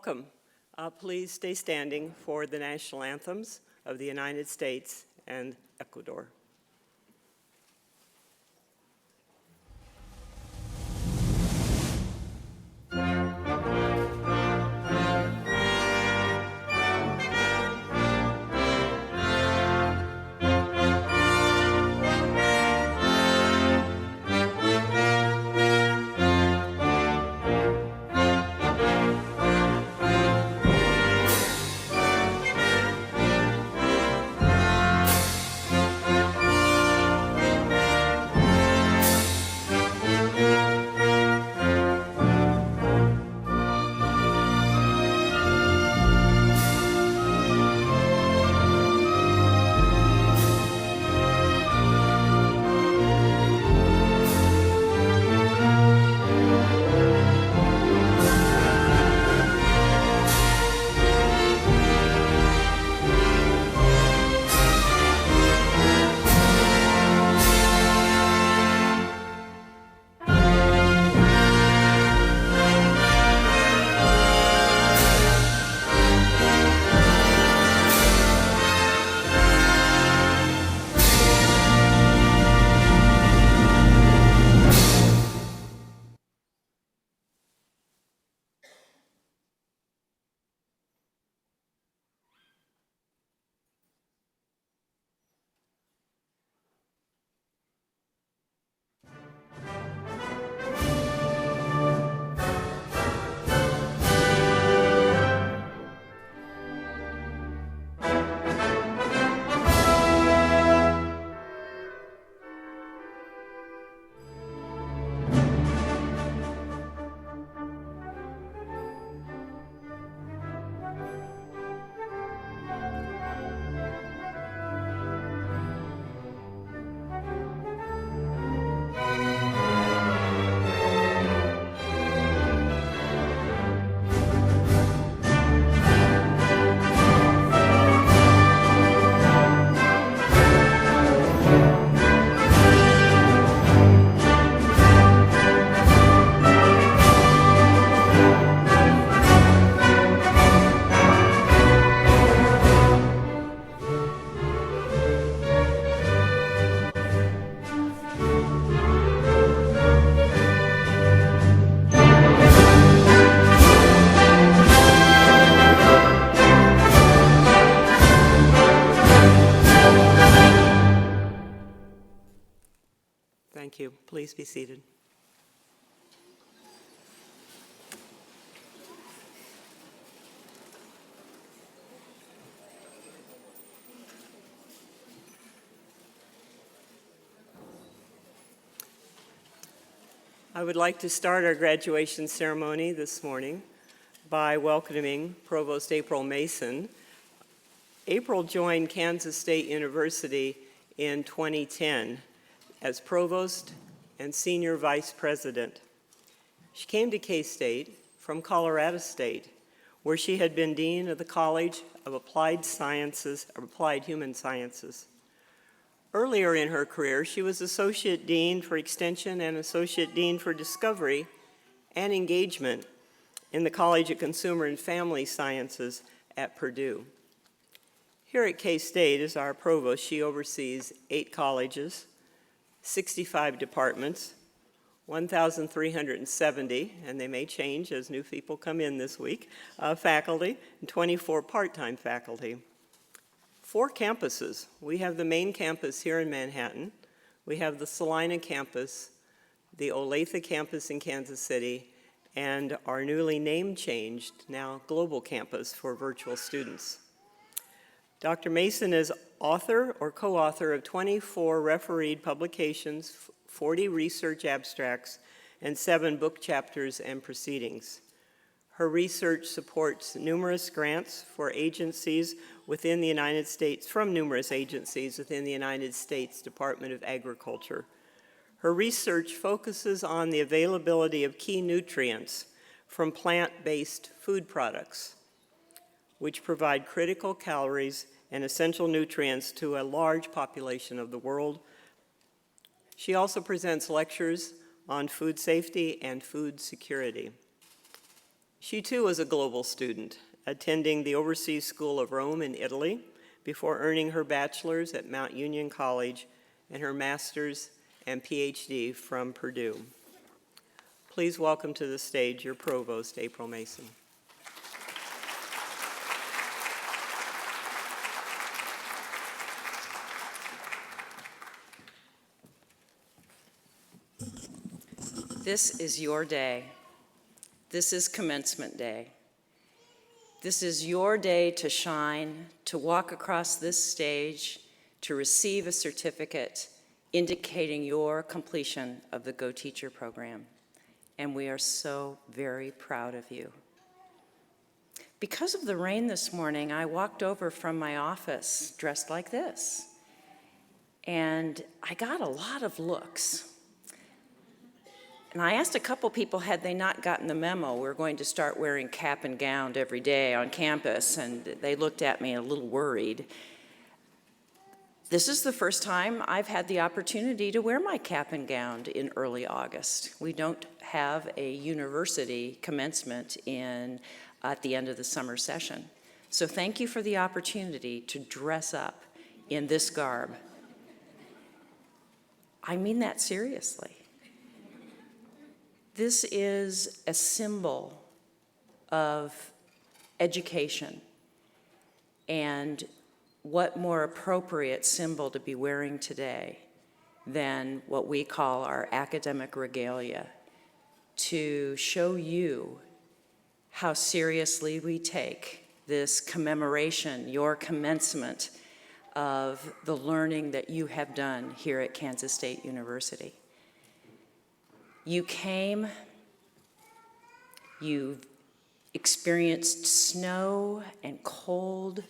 Welcome. Please stay standing for the national anthems of the United States and Ecuador. Thank you. Please be seated. I would like to start our graduation ceremony this morning by welcoming Provost April Mason. April joined Kansas State University in 2010 as Provost and Senior Vice President. She came to K-State from Colorado State, where she had been Dean of the College of Applied Human Sciences. Earlier in her career, she was Associate Dean for Extension and Associate Dean for Discovery and Engagement in the College of Consumer and Family Sciences at Purdue. Here at K-State as our Provost, she oversees 8 colleges, 65 departments, 1,370, and they may change as new people come in this week, faculty, and 24 part-time faculty. 4 campuses. We have the main campus here in Manhattan. We have the Salina campus, the Olathe campus in Kansas City, and our newly name-changed, now global campus for virtual students. Dr. Mason is author or co-author of 24 refereed publications, 40 research abstracts, and 7 book chapters and proceedings. Her research supports numerous grants for agencies within the United States, from numerous agencies within the United States Department of Agriculture. Her research focuses on the availability of key nutrients from plant-based food products, which provide critical calories and essential nutrients to a large population of the world. She also presents lectures on food safety and food security. She too was a global student, attending the Overseas School of Rome in Italy before earning her bachelor's at Mount Union College and her master's and PhD from Purdue. Please welcome to the stage your Provost, April Mason. This is your day. This is commencement day. This is your day to shine, to walk across this stage, to receive a certificate indicating your completion of the Go Teacher program. And we are so very proud of you. Because of the rain this morning, I walked over from my office dressed like this. And I got a lot of looks. And I asked a couple people, had they not gotten the memo, we're going to start wearing cap and gown every day on campus, and they looked at me a little worried. This is the first time I've had the opportunity to wear my cap and gown in early August. We don't have a university commencement at the end of the summer session. So thank you for the opportunity to dress up in this garb. I mean that seriously. This is a symbol of education, and what more appropriate symbol to be wearing today than what we call our academic regalia, to show you how seriously we take this commemoration, your commencement of the learning that you have done here at Kansas State University. You came, you experienced snow and cold.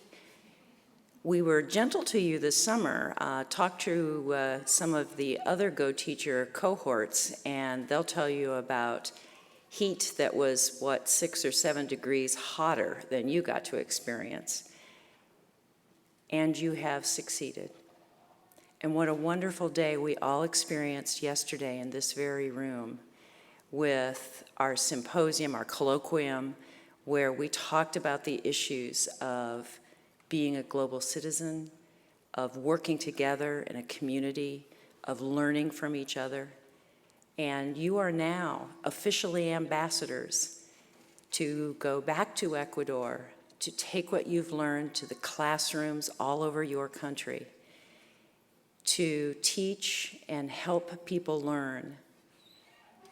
We were gentle to you this summer. Talk to some of the other Go Teacher cohorts, and they'll tell you about heat that was, 6 or 7 degrees hotter than you got to experience. And you have succeeded. And what a wonderful day we all experienced yesterday in this very room with our symposium, our colloquium, where we talked about the issues of being a global citizen, of working together in a community, of learning from each other. And you are now officially ambassadors to go back to Ecuador, to take what you've learned to the classrooms all over your country, to teach and help people learn,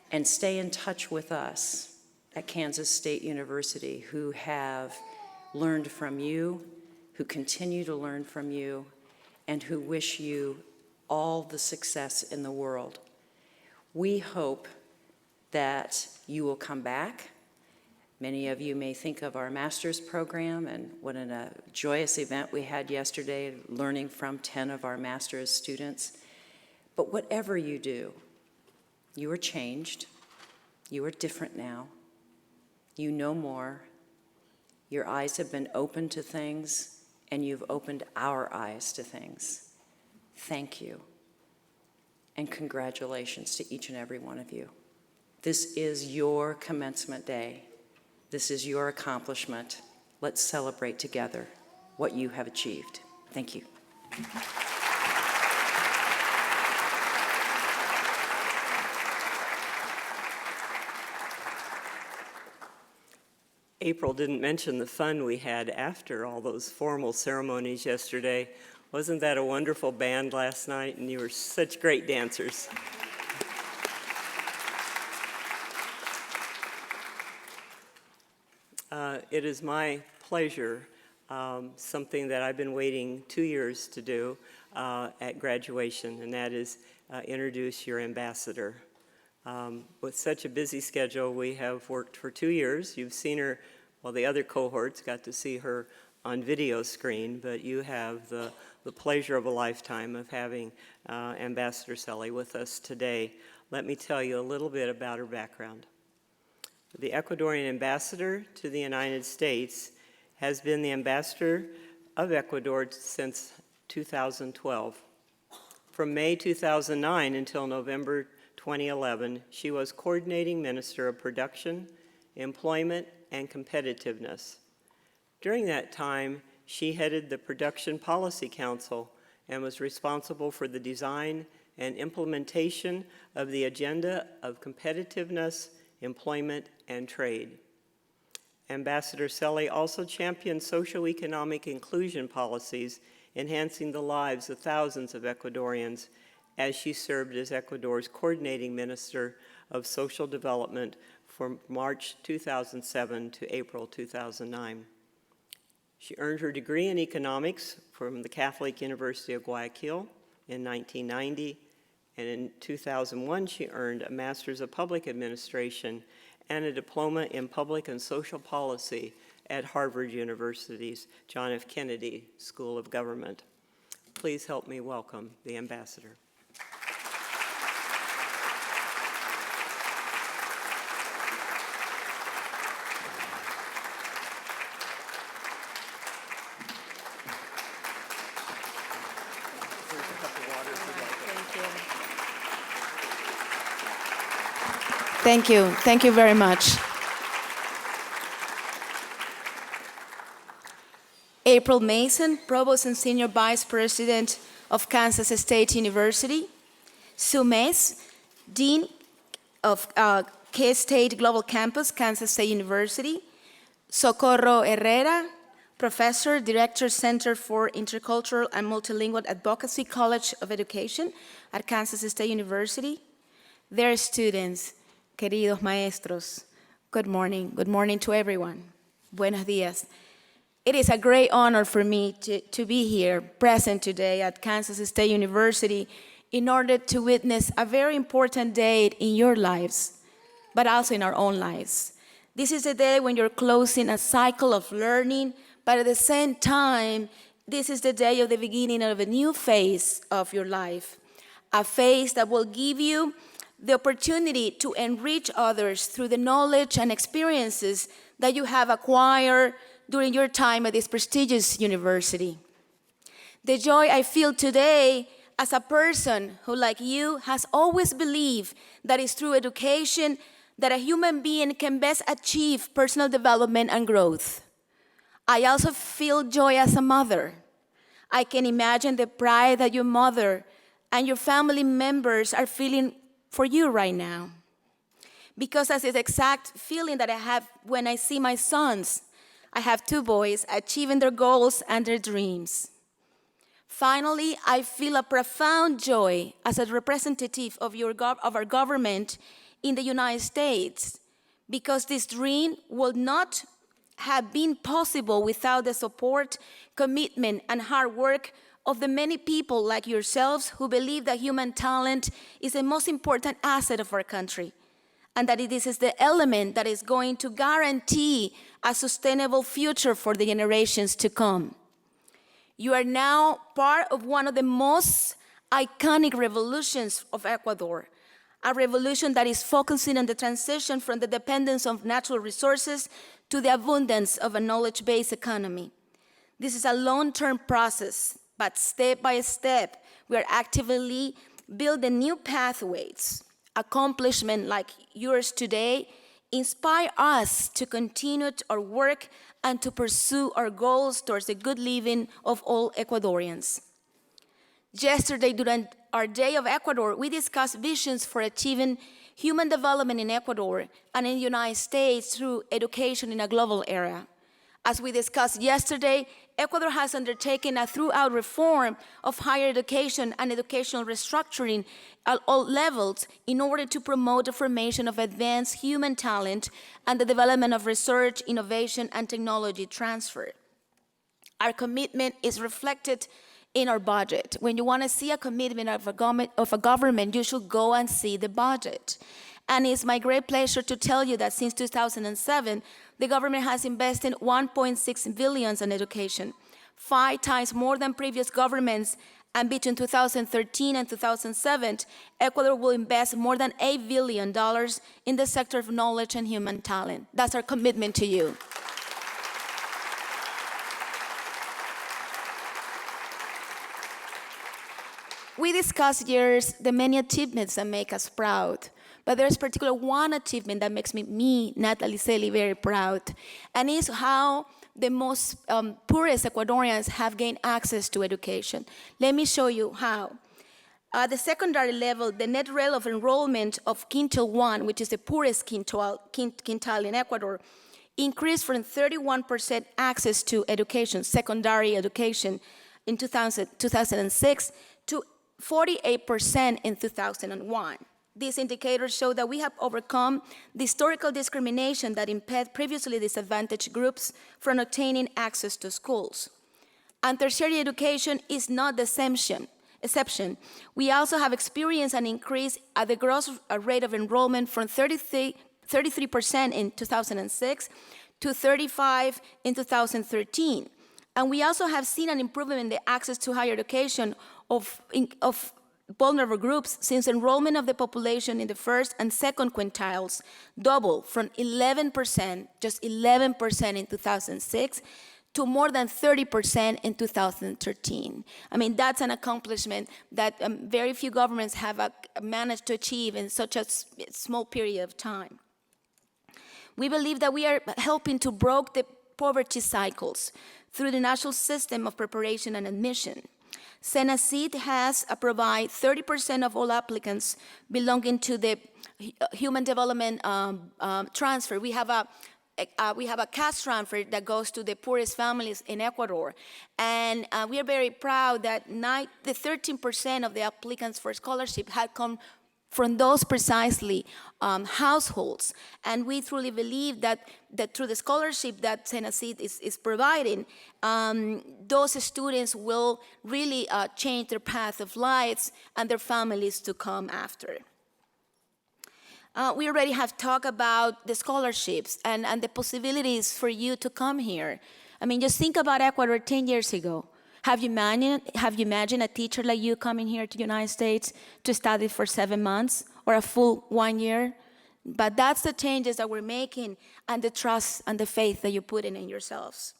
and stay in touch with us at Kansas State University, who have learned from you, who continue to learn from you, and who wish you all the success in the world. We hope that you will come back. Many of you may think of our master's program and what a joyous event we had yesterday, learning from 10 of our master's students. But whatever you do, you are changed. You are different now. You know more. Your eyes have been opened to things, and you've opened our eyes to things. Thank you. And congratulations to each and every one of you. This is your commencement day. This is your accomplishment. Let's celebrate together what you have achieved. Thank you. April didn't mention the fun we had after all those formal ceremonies yesterday. Wasn't that a wonderful band last night? And you were such great dancers. It is my pleasure, something that I've been waiting 2 years to do at graduation, and that is introduce your ambassador. With such a busy schedule, we have worked for 2 years. You've seen her, well, the other cohorts got to see her on video screen, but you have the pleasure of a lifetime of having Ambassador Sully with us today. Let me tell you a little bit about her background. The Ecuadorian ambassador to the United States has been the ambassador of Ecuador since 2012. From May 2009 until November 2011, she was coordinating minister of production employment, and competitiveness. During that time, she headed the Production Policy Council and was responsible for the design and implementation of the agenda of competitiveness, employment, and trade. Ambassador Selle also championed socioeconomic inclusion policies, enhancing the lives of thousands of Ecuadorians as she served as Ecuador's coordinating minister of social development from March 2007 to April 2009. She earned her degree in economics from the Catholic University of Guayaquil in 1990, and in 2001 she earned a Master's of Public Administration and a diploma in Public and Social Policy at Harvard University's John F. Kennedy School of Government. Please help me welcome the ambassador. Thank you. Thank you very much. April Mason, Provost and Senior Vice President of Kansas State University. Sue Mace, Dean of K-State Global Campus, Kansas State University. Socorro Herrera, Professor, Director, Center for Intercultural and Multilingual Advocacy, College of Education at Kansas State University. Their students, queridos maestros, good morning. Good morning to everyone. Buenos días. It is a great honor for me to be here, present today at Kansas State University in order to witness a very important day in your lives, but also in our own lives. This is a day when you're closing a cycle of learning, but at the same time, this is the day of the beginning of a new phase of your life, a phase that will give you the opportunity to enrich others through the knowledge and experiences that you have acquired during your time at this prestigious university. The joy I feel today as a person who, like you, has always believed that it's through education that a human being can best achieve personal development and growth. I also feel joy as a mother. I can imagine the pride that your mother and your family members are feeling for you right now. Because that's the exact feeling that I have when I see my sons. I have 2 boys achieving their goals and their dreams. Finally, I feel a profound joy as a representative of our government in the United States, because this dream would not have been possible without the support, commitment, and hard work of the many people like yourselves who believe that human talent is the most important asset of our country, and that this is the element that is going to guarantee a sustainable future for the generations to come. You are now part of one of the most iconic revolutions of Ecuador, a revolution that is focusing on the transition from the dependence of natural resources to the abundance of a knowledge-based economy. This is a long-term process, but step by step, we are actively building new pathways. Accomplishment like yours today inspire us to continue our work and to pursue our goals towards the good living of all Ecuadorians. Yesterday, during our Day of Ecuador, we discussed visions for achieving human development in Ecuador and in the United States through education in a global era. As we discussed yesterday, Ecuador has undertaken a throughout reform of higher education and educational restructuring at all levels in order to promote the formation of advanced human talent and the development of research, innovation, and technology transfer. Our commitment is reflected in our budget. When you want to see a commitment of a government, you should go and see the budget. And it's my great pleasure to tell you that since 2007, the government has invested 1.6 billion in education, 5 times more than previous governments. And between 2013 and 2007, Ecuador will invest more than $8 billion in the sector of knowledge and human talent. That's our commitment to you. We discussed years the many achievements that make us proud, but there's particular one achievement that makes me, Natalie Selly, very proud, and is how the most poorest Ecuadorians have gained access to education. Let me show you how. At the secondary level, the net rate of enrollment of Quintile 1, which is the poorest quintile in Ecuador, increased from 31% access to education, secondary education, in 2006 to 48% in 2001. These indicators show that we have overcome the historical discrimination that impeded previously disadvantaged groups from obtaining access to schools. And tertiary education is not the exception. We also have experienced an increase at the gross rate of enrollment from 33% in 2006 to 35% in 2013. And we also have seen an improvement in the access to higher education of vulnerable groups since enrollment of the population in the first and second quintiles doubled from 11%, just 11% in 2006, to more than 30% in 2013. I mean, that's an accomplishment that very few governments have managed to achieve in such a small period of time. We believe that we are helping to break the poverty cycles through the national system of preparation and admission. Senacid has provided 30% of all applicants belonging to the human development transfer. We have a cash transfer that goes to the poorest families in Ecuador. And we are very proud that 13% of the applicants for scholarship had come from those precisely households. And we truly believe that through the scholarship that Senacid is providing, those students will really change their path of lives and their families to come after. We already have talked about the scholarships and the possibilities for you to come here. I mean, just think about Ecuador 10 years ago. Have you imagined a teacher like you coming here to the United States to study for 7 months or a full 1 year? But that's the changes that we're making and the trust and the faith that you put in yourselves.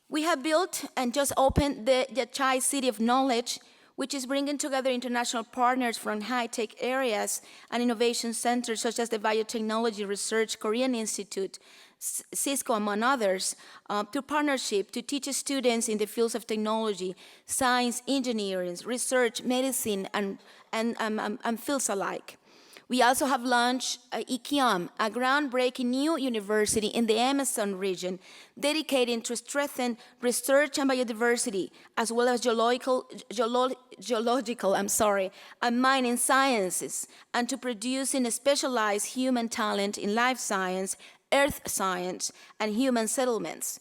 We have built and just opened the Yachay City of Knowledge, which is bringing together international partners from high-tech areas and innovation centers such as the Biotechnology Research Korean Institute, Cisco, among others, to partnership to teach students in the fields of technology, science, engineering, research, medicine, and fields alike. We also have launched IKIAM, a groundbreaking new university in the Amazon region, dedicated to strengthen research and biodiversity, as well as geological and mining sciences, and to producing specialized human talent in life science, earth science, and human settlements.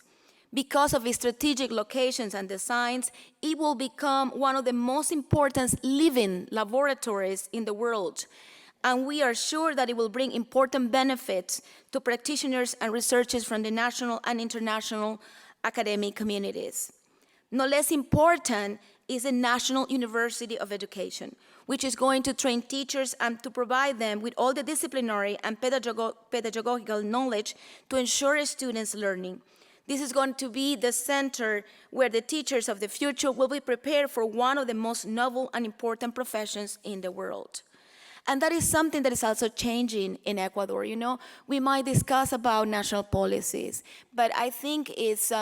Because of its strategic locations and designs, it will become one of the most important living laboratories in the world. And we are sure that it will bring important benefits to practitioners and researchers from the national and international academic communities. No less important is the National University of Education, which is going to train teachers and to provide them with all the disciplinary and pedagogical knowledge to ensure students' learning. This is going to be the center where the teachers of the future will be prepared for one of the most novel and important professions in the world. And that is something that is also changing in Ecuador. You know, we might discuss about national policies, but I think it's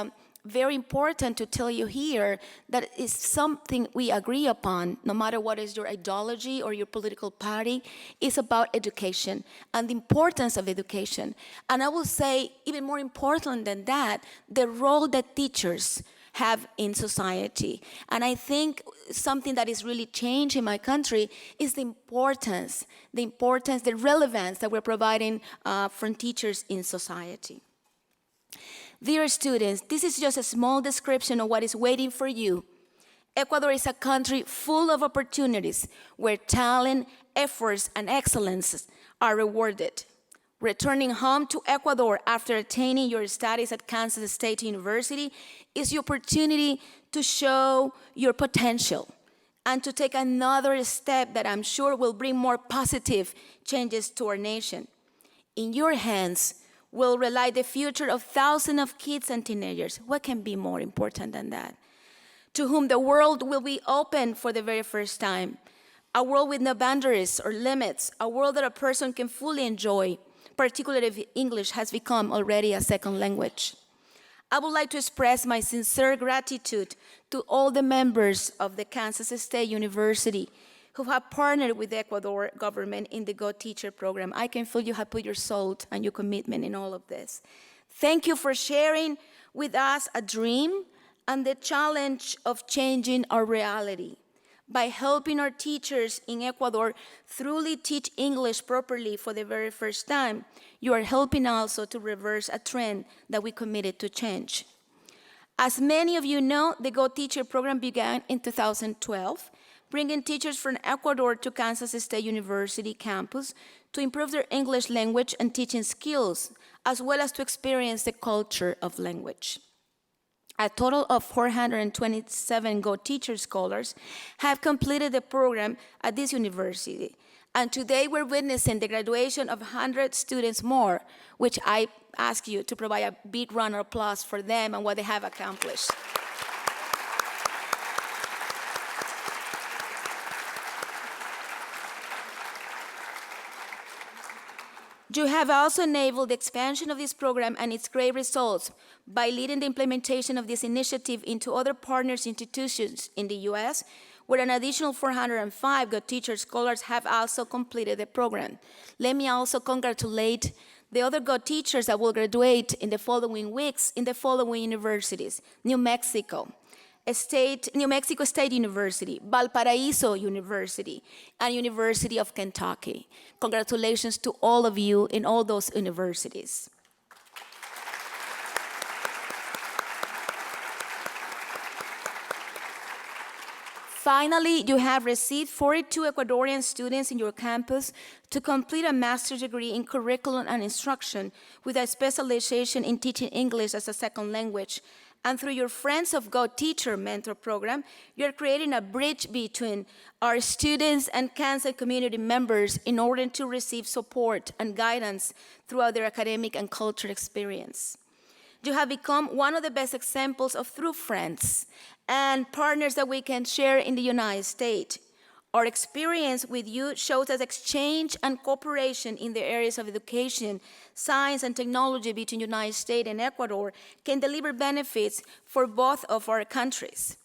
very important to tell you here that it's something we agree upon, no matter what is your ideology or your political party. It's about education and the importance of education. And I will say, even more important than that, the role that teachers have in society. And I think something that is really changed in my country is the importance, the relevance that we're providing from teachers in society. Dear students, this is just a small description of what is waiting for you. Ecuador is a country full of opportunities where talent, efforts, and excellence are rewarded. Returning home to Ecuador after attaining your studies at Kansas State University is the opportunity to show your potential and to take another step that I'm sure will bring more positive changes to our nation. In your hands will rely the future of thousands of kids and teenagers. What can be more important than that? to whom the world will be open for the very first time. A world with no boundaries or limits, a world that a person can fully enjoy, particularly if English has become already a second language. I would like to express my sincere gratitude to all the members of the Kansas State University who have partnered with the Ecuador government in the Go Teacher program. I can feel you have put your soul and your commitment in all of this. Thank you for sharing with us a dream and the challenge of changing our reality. By helping our teachers in Ecuador truly teach English properly for the very first time, you are helping also to reverse a trend that we committed to change. As many of you know, the Go Teacher program began in 2012, bringing teachers from Ecuador to Kansas State University campus to improve their English language and teaching skills, as well as to experience the culture of language. A total of 427 Go Teacher scholars have completed the program at this university. And today we're witnessing the graduation of 100 students more, which I ask you to provide a big round of applause for them and what they have accomplished. You have also enabled the expansion of this program and its great results by leading the implementation of this initiative into other partners institutions in the U.S., where an additional 405 Go Teacher scholars have also completed the program. Let me also congratulate the other Go Teachers that will graduate in the following weeks in the following universities: New Mexico State University, Valparaiso University, and University of Kentucky. Congratulations to all of you in all those universities. Finally, you have received 42 Ecuadorian students in your campus to complete a master's degree in curriculum and instruction with a specialization in teaching English as a second language. And through your Friends of Go Teacher mentor program, you're creating a bridge between our students and Kansas community members in order to receive support and guidance throughout their academic and cultural experience. You have become one of the best examples of true friends and partners that we can share in the United States. Our experience with you shows that exchange and cooperation in the areas of education, science, and technology between the United States and Ecuador can deliver benefits for both of our countries.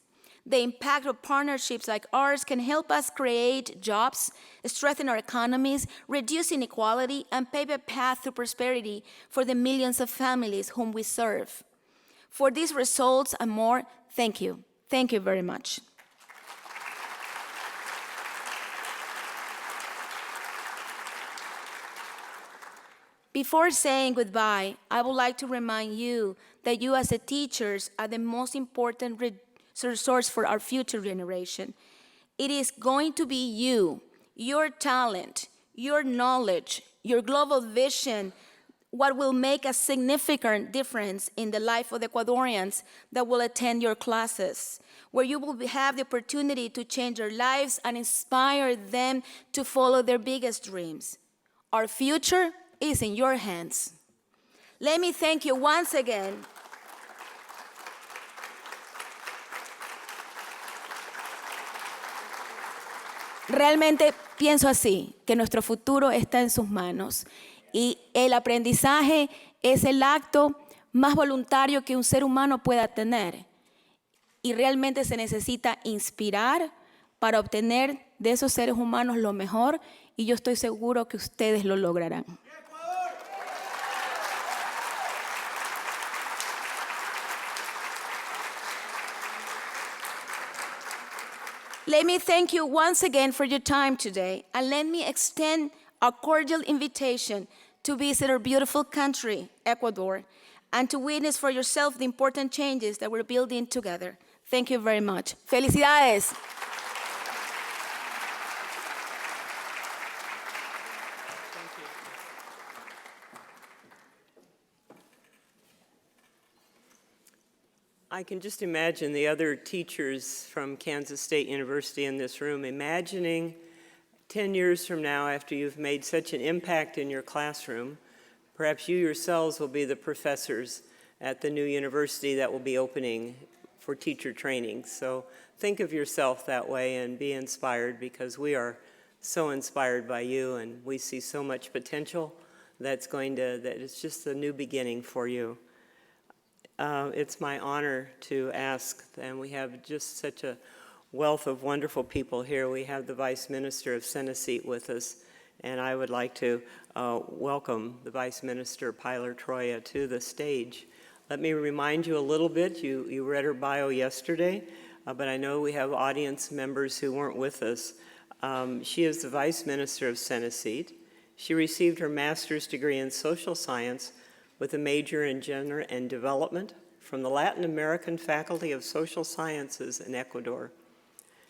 The impact of partnerships like ours can help us create jobs, strengthen our economies, reduce inequality, and pave a path to prosperity for the millions of families whom we serve. For these results and more, thank you. Thank you very much. Before saying goodbye, I would like to remind you that you as teachers are the most important resource for our future generation. It is going to be you, your talent, your knowledge, your global vision, what will make a significant difference in the life of the Ecuadorians that will attend your classes, where you will have the opportunity to change their lives and inspire them to follow their biggest dreams. Our future is in your hands. Let me thank you once again. Realmente pienso así, que nuestro futuro está en sus manos y el aprendizaje es el acto más voluntario que un ser humano pueda tener y realmente se necesita inspirar para obtener de esos seres humanos lo mejor y yo estoy seguro que ustedes lo lograrán. Let me thank you once again for your time today, and let me extend a cordial invitation to visit our beautiful country, Ecuador, and to witness for yourself the important changes that we're building together. Thank you very much. ¡Felicidades! I can just imagine the other teachers from Kansas State University in this room imagining 10 years from now, after you've made such an impact in your classroom, perhaps you yourselves will be the professors at the new university that will be opening for teacher training. So think of yourself that way and be inspired, because we are so inspired by you, and we see so much potential that it's just a new beginning for you. It's my honor to ask, and we have just such a wealth of wonderful people here. We have the Vice Minister of Senesit with us, and I would like to welcome the Vice Minister, Pilar Troya, to the stage. Let me remind you a little bit. You read her bio yesterday, but I know we have audience members who weren't with us. She is the Vice Minister of Senesit. She received her master's degree in social science with a major in gender and development from the Latin American Faculty of Social Sciences in Ecuador.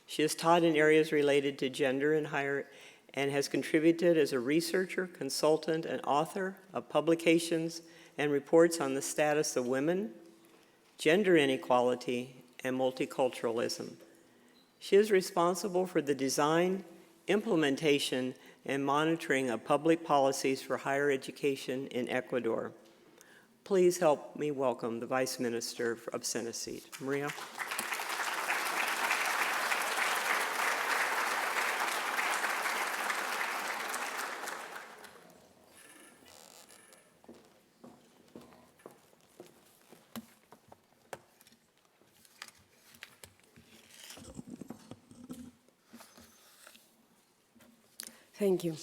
She has taught in areas related to gender and has contributed as a researcher, consultant, and author of publications and reports on the status of women, gender inequality, and multiculturalism. She is responsible for the design, implementation, and monitoring of public policies for higher education in Ecuador. Please help me welcome the Vice Minister of Senesit. Maria. Thank you.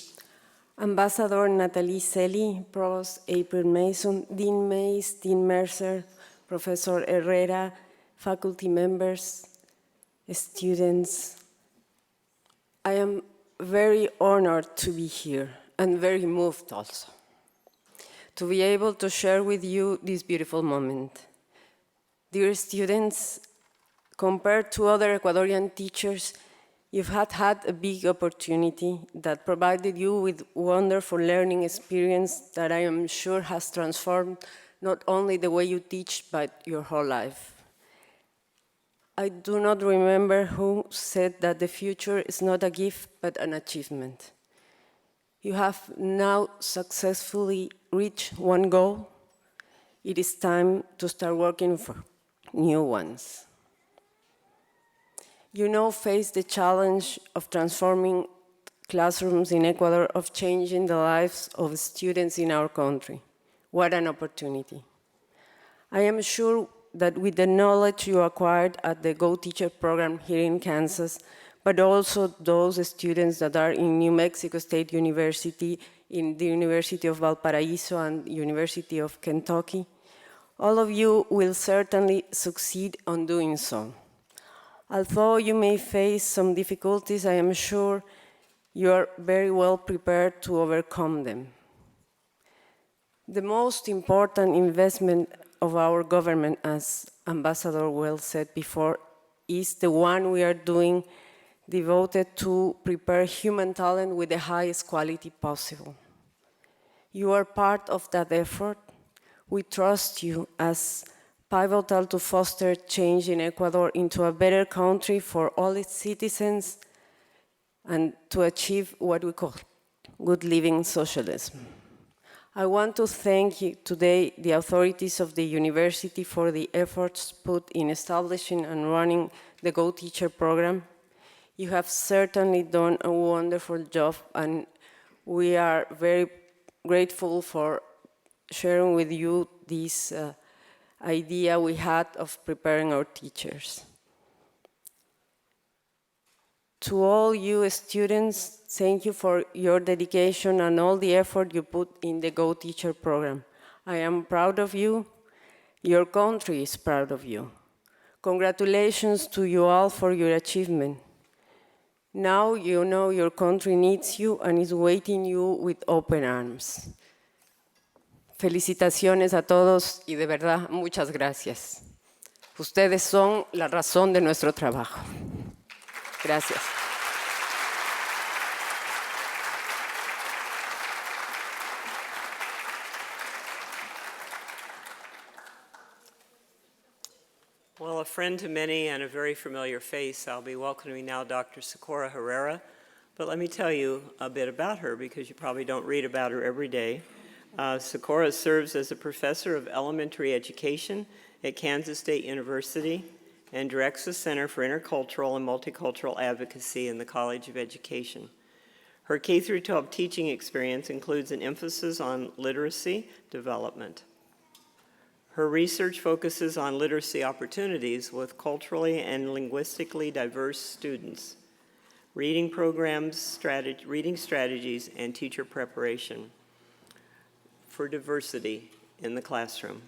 Ambassador Nathalie Selly, Provost April Mason, Dean Mays, Dean Mercer, Professor Herrera, faculty members, students. I am very honored to be here and very moved also to be able to share with you this beautiful moment. Dear students, compared to other Ecuadorian teachers, you've had a big opportunity that provided you with wonderful learning experience that I am sure has transformed not only the way you teach, but your whole life. I do not remember who said that the future is not a gift, but an achievement. You have now successfully reached one goal. It is time to start working for new ones. You now face the challenge of transforming classrooms in Ecuador, of changing the lives of students in our country. What an opportunity. I am sure that with the knowledge you acquired at the Go Teacher program here in Kansas, but also those students that are in New Mexico State University, in the University of Valparaiso and University of Kentucky, all of you will certainly succeed on doing so. Although you may face some difficulties, I am sure you are very well prepared to overcome them. The most important investment of our government, as Ambassador Wells said before, is the one we are doing devoted to prepare human talent with the highest quality possible. You are part of that effort. We trust you as pivotal to foster change in Ecuador into a better country for all its citizens and to achieve what we call good living socialism. I want to thank you today, the authorities of the university, for the efforts put in establishing and running the Go Teacher program. You have certainly done a wonderful job, and we are very grateful for sharing with you this idea we had of preparing our teachers. To all you students, thank you for your dedication and all the effort you put in the Go Teacher program. I am proud of you. Your country is proud of you. Congratulations to you all for your achievement. Now you know your country needs you and is waiting you with open arms. Felicitaciones a todos y de verdad muchas gracias. Ustedes son la razón de nuestro trabajo. Gracias. Well, a friend to many and a very familiar face, I'll be welcoming now Dr. Socorro Herrera. But let me tell you a bit about her, because you probably don't read about her every day. Socorro serves as a professor of elementary education at Kansas State University and directs the Center for Intercultural and Multicultural Advocacy in the College of Education. Her K-12 teaching experience includes an emphasis on literacy development. Her research focuses on literacy opportunities with culturally and linguistically diverse students, reading programs, reading strategies, and teacher preparation for diversity in the classroom.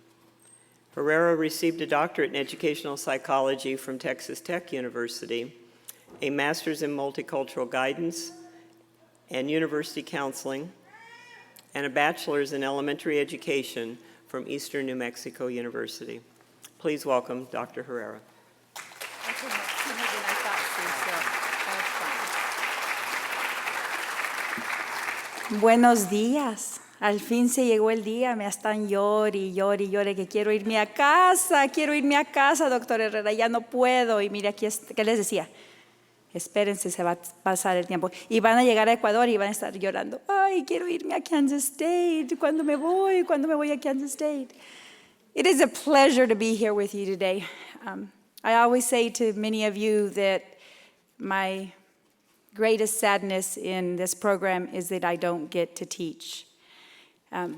Herrera received a doctorate in educational psychology from Texas Tech University, a master's in multicultural guidance and university counseling, and a bachelor's in elementary education from Eastern New Mexico University. Please welcome Dr. Herrera. Buenos días. Al fin se llegó el día, me están llore y llore y llore que quiero irme a casa, doctor Herrera, ya no puedo. Y mire aquí, ¿qué les decía? Espérense, se va a pasar el tiempo. Y van a llegar a Ecuador y van a estar llorando. Ay, quiero irme a Kansas State. ¿Cuándo me voy a Kansas State? It is a pleasure to be here with you today. I always say to many of you that my greatest sadness in this program is that I don't get to teach.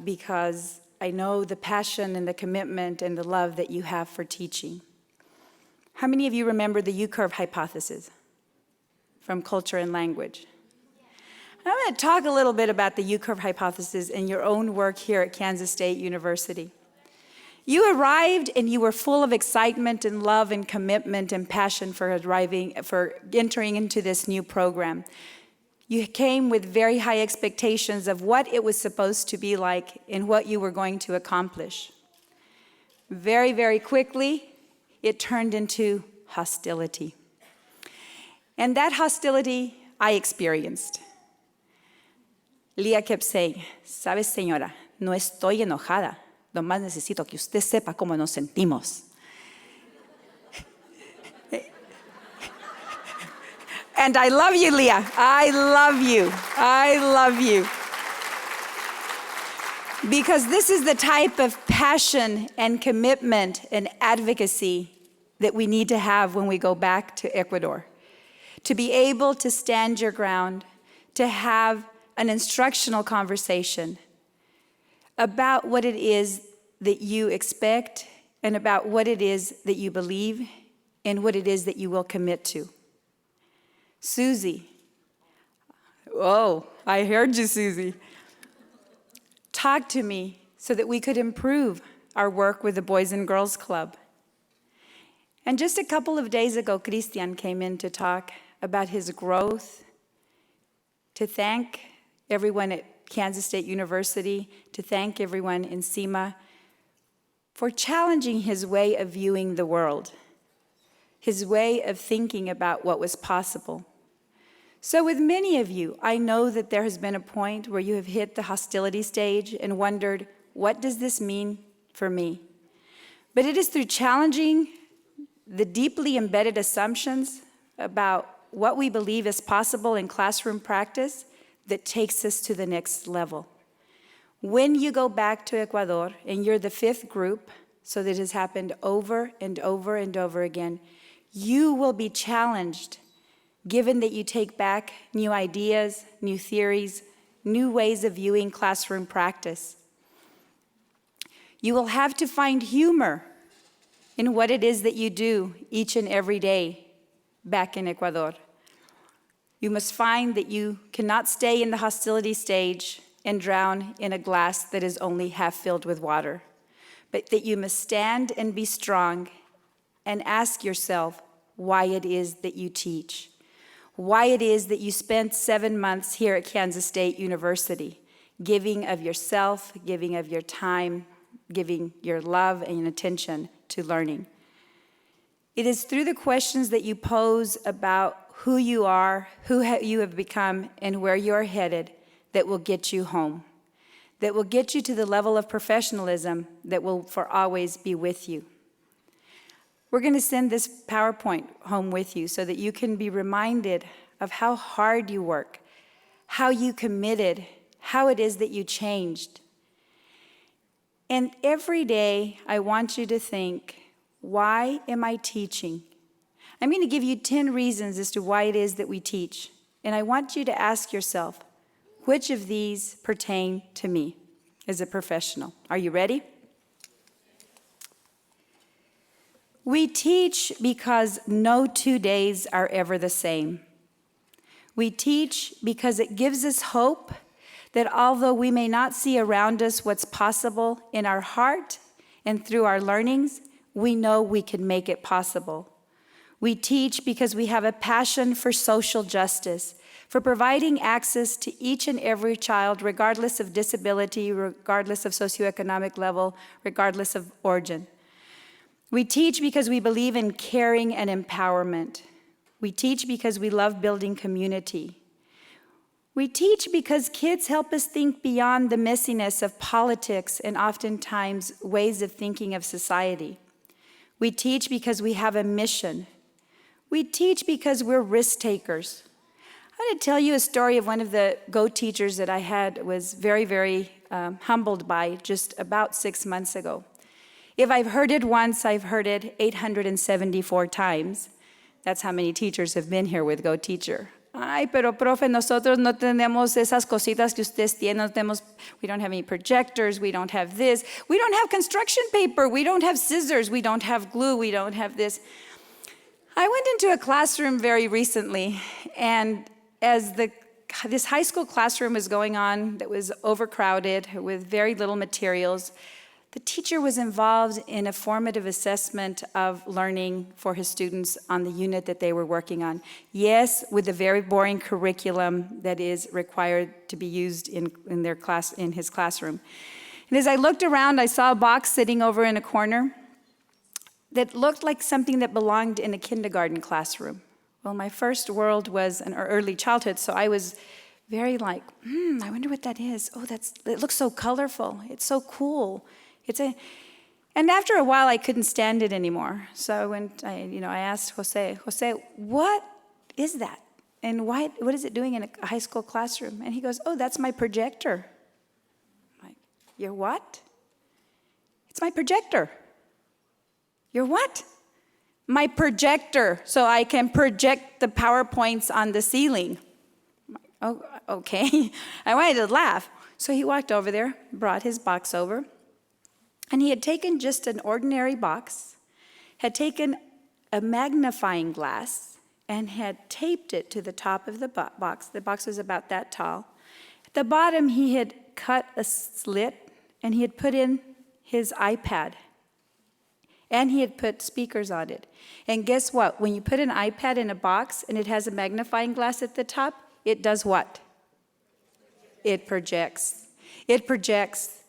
Because I know the passion and the commitment and the love that you have for teaching. How many of you remember the U-curve hypothesis from culture and language? I'm going to talk a little bit about the U-curve hypothesis in your own work here at Kansas State University. You arrived and you were full of excitement and love and commitment and passion for entering into this new program. You came with very high expectations of what it was supposed to be like and what you were going to accomplish. Very, very quickly, it turned into hostility. And that hostility I experienced. Leah kept saying, "Sabes, señora, no estoy enojada. Nomás necesito que usted sepa cómo nos sentimos." And I love you, Leah. I love you. I love you. Because this is the type of passion and commitment and advocacy that we need to have when we go back to Ecuador. To be able to stand your ground, to have an instructional conversation about what it is that you expect and about what it is that you believe and what it is that you will commit to. Susie, oh, I heard you, Susie. Talk to me so that we could improve our work with the Boys and Girls Club. And just a couple of days ago, Christian came in to talk about his growth, to thank everyone at Kansas State University, to thank everyone in SEMA for challenging his way of viewing the world, his way of thinking about what was possible. So with many of you, I know that there has been a point where you have hit the hostility stage and wondered, what does this mean for me? But it is through challenging the deeply embedded assumptions about what we believe is possible in classroom practice that takes us to the next level. When you go back to Ecuador, and you're the fifth group, so that has happened over and over and over again, you will be challenged, given that you take back new ideas, new theories, new ways of viewing classroom practice. You will have to find humor in what it is that you do each and every day back in Ecuador. You must find that you cannot stay in the hostility stage and drown in a glass that is only half filled with water, but that you must stand and be strong and ask yourself why it is that you teach, why it is that you spent 7 months here at Kansas State University, giving of yourself, giving of your time, giving your love and attention to learning. It is through the questions that you pose about who you are, you have become, and where you are headed that will get you home, that will get you to the level of professionalism that will for always be with you. We're going to send this PowerPoint home with you so that you can be reminded of how hard you work, how you committed, how it is that you changed. And every day, I want you to think, why am I teaching? I'm going to give you 10 reasons as to why it is that we teach. And I want you to ask yourself, which of these pertain to me as a professional? Are you ready? We teach because no 2 days are ever the same. We teach because it gives us hope that although we may not see around us what's possible in our heart and through our learnings, we know we can make it possible. We teach because we have a passion for social justice, for providing access to each and every child, regardless of disability, regardless of socioeconomic level, regardless of origin. We teach because we believe in caring and empowerment. We teach because we love building community. We teach because kids help us think beyond the messiness of politics and oftentimes ways of thinking of society. We teach because we have a mission. We teach because we're risk takers. I'm going to tell you a story of one of the Go teachers that I had was very, very humbled by just about 6 months ago. If I've heard it once, I've heard it 874 times. That's how many teachers have been here with Go Teacher. Ay, pero profe, nosotros no tenemos esas cositas que ustedes tienen. We don't have any projectors, we don't have this. We don't have construction paper, we don't have scissors, we don't have glue, we don't have this. I went into a classroom very recently, and as this high school classroom was going on that was overcrowded with very little materials, the teacher was involved in a formative assessment of learning for his students on the unit that they were working on. Yes, with the very boring curriculum that is required to be used in his classroom. And as I looked around, I saw a box sitting over in a corner that looked like something that belonged in a kindergarten classroom. Well, my first world was an early childhood, so I was very like, I wonder what that is. Oh, it looks so colorful. It's so cool. And after a while, I couldn't stand it anymore. So I asked Jose, what is that? And what is it doing in a high school classroom? And he goes, oh, that's my projector. I'm like, your what? It's my projector. Your what? My projector, so I can project the PowerPoints on the ceiling. I'm like, oh, okay. I wanted to laugh. So he walked over there, brought his box over, and he had taken just an ordinary box, had taken a magnifying glass, and had taped it to the top of the box. The box was about that tall. At the bottom, he had cut a slit, and he had put in his iPad. And he had put speakers on it. And guess what? When you put an iPad in a box and it has a magnifying glass at the top, it does what? It projects. It projects.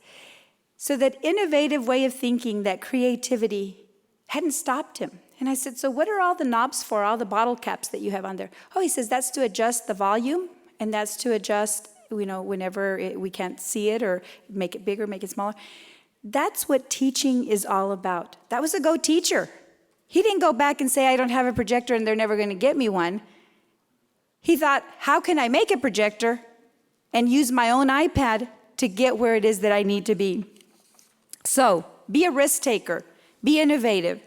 So that innovative way of thinking, that creativity, hadn't stopped him. And I said, so what are all the knobs for, all the bottle caps that you have on there? Oh, he says, that's to adjust the volume, and that's to adjust, whenever we can't see it, or make it bigger, make it smaller. That's what teaching is all about. That was a Go teacher. He didn't go back and say, I don't have a projector and they're never going to get me one. He thought, how can I make a projector and use my own iPad to get where it is that I need to be? So, be a risk taker. Be innovative.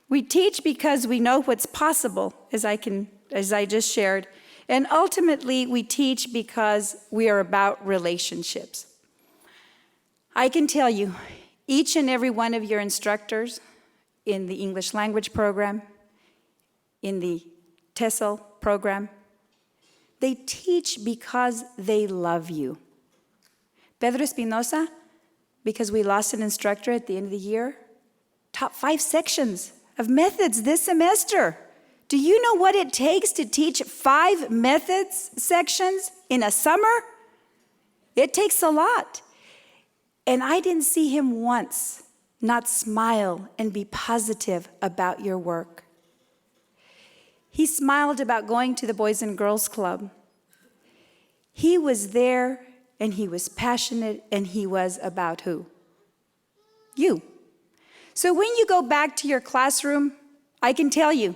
We teach because we know what's possible, as I just shared. And ultimately, we teach because we are about relationships. I can tell you, each and every one of your instructors in the English language program, in the TESOL program, they teach because they love you. Pedro Espinosa, because we lost an instructor at the end of the year, taught 5 sections of methods this semester. Do you know what it takes to teach 5 methods sections in a summer? It takes a lot. And I didn't see him once not smile and be positive about your work. He smiled about going to the Boys and Girls Club. He was there, and he was passionate, and he was about who? You. So when you go back to your classroom, I can tell you,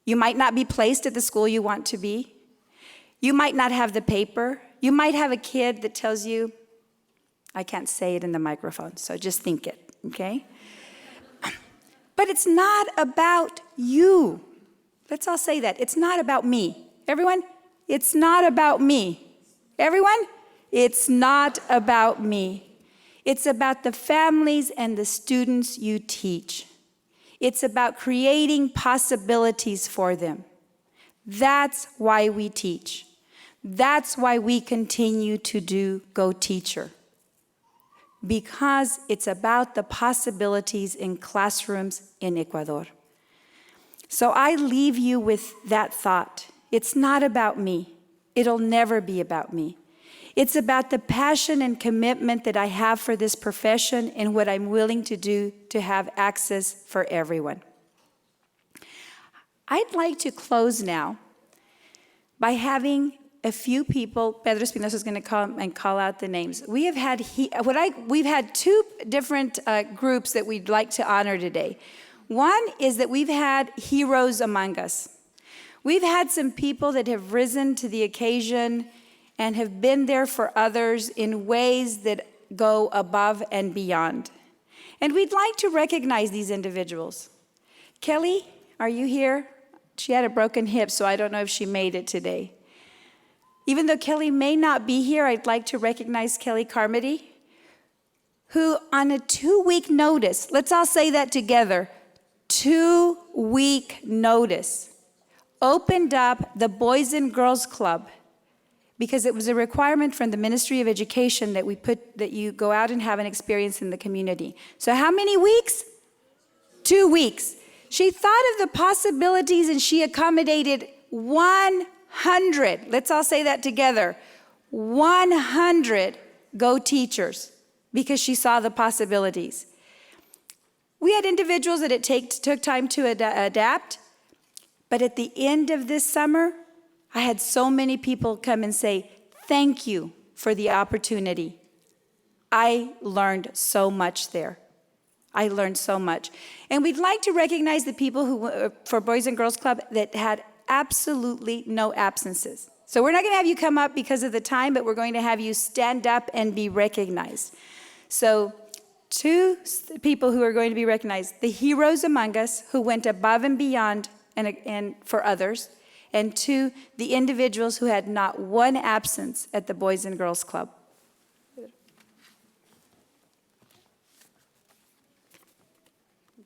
you might not be placed at the school you want to be. You might not have the paper. You might have a kid that tells you, I can't say it in the microphone, so just think it, okay? But it's not about you. Let's all say that. It's not about me. Everyone, it's not about me. Everyone, it's not about me. It's about the families and the students you teach. It's about creating possibilities for them. That's why we teach. That's why we continue to do Go Teacher. Because it's about the possibilities in classrooms in Ecuador. So I leave you with that thought. It's not about me. It'll never be about me. It's about the passion and commitment that I have for this profession and what I'm willing to do to have access for everyone. I'd like to close now by having a few people. Pedro Espinosa is going to come and call out the names. We have had we've had two different groups that we'd like to honor today. One is that we've had heroes among us. We've had some people that have risen to the occasion and have been there for others in ways that go above and beyond. And we'd like to recognize these individuals. Kelly, are you here? She had a broken hip, so I don't know if she made it today. Even though Kelly may not be here, I'd like to recognize Kelly Carmody, who on a 2-week notice, let's all say that together, 2-week notice, opened up the Boys and Girls Club because it was a requirement from the Ministry of Education that you go out and have an experience in the community. So how many weeks? 2 weeks. She thought of the possibilities and she accommodated 100, let's all say that together, 100 Go Teachers because she saw the possibilities. We had individuals that it took time to adapt, but at the end of this summer, I had so many people come and say, thank you for the opportunity. I learned so much there. I learned so much. And we'd like to recognize the people who, for Boys and Girls Club, that had absolutely no absences. So we're not going to have you come up because of the time, but we're going to have you stand up and be recognized. So 2 people who are going to be recognized, the heroes among us who went above and beyond and for others, and 2, the individuals who had not one absence at the Boys and Girls Club. Do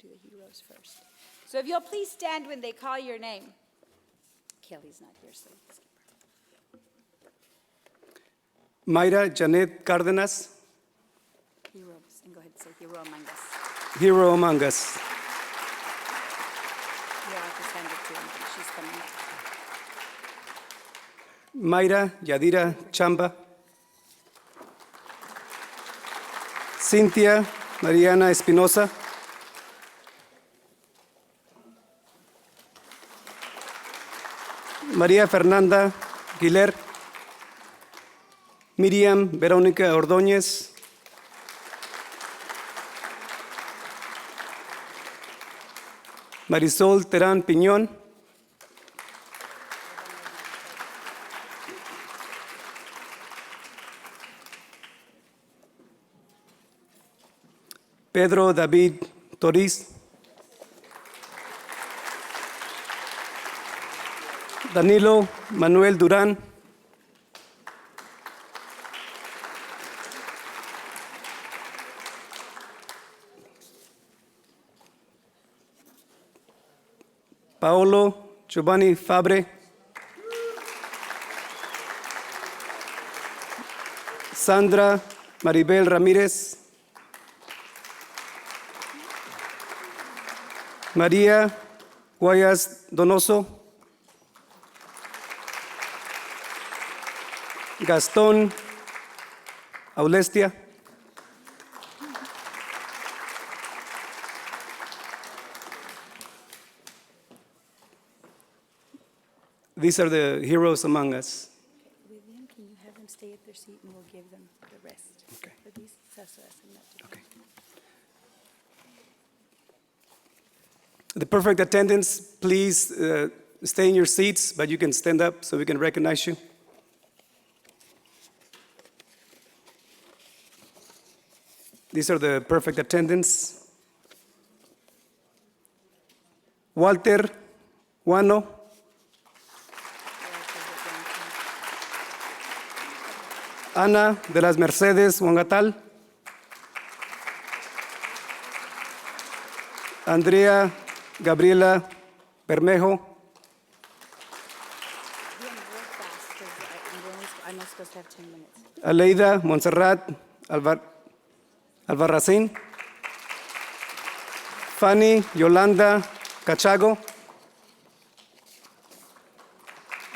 the heroes first. So if you'll please stand when they call your name. Kelly's not here, so skip her. Mayra Janet Cárdenas, Heroes, and go ahead and say hero among us. hero among us. Yeah, I'll just hand it to him. She's coming up. Mayra Yadira Chamba, Cynthia Mariana Espinosa, María Fernanda Guiler, Miriam Verónica Ordóñez, Marisol Terán Piñón, Pedro David Toriz, Danilo Manuel Durán, Paolo Giovanni Fabre, Sandra Maribel Ramírez, María Guayas Donoso, Gastón Aulestia, these are the heroes among us. Vivian, can you have them stay at their seat and we'll give them the rest? Okay. For these, Okay. The perfect attendance, please stay in your seats, but you can stand up so we can recognize you. These are the perfect attendance. Walter Guano, Ana de las Mercedes Wangatal, Andrea Gabriela Bermejo, Aleida Montserrat Albarracín, Fanny Yolanda Cachago,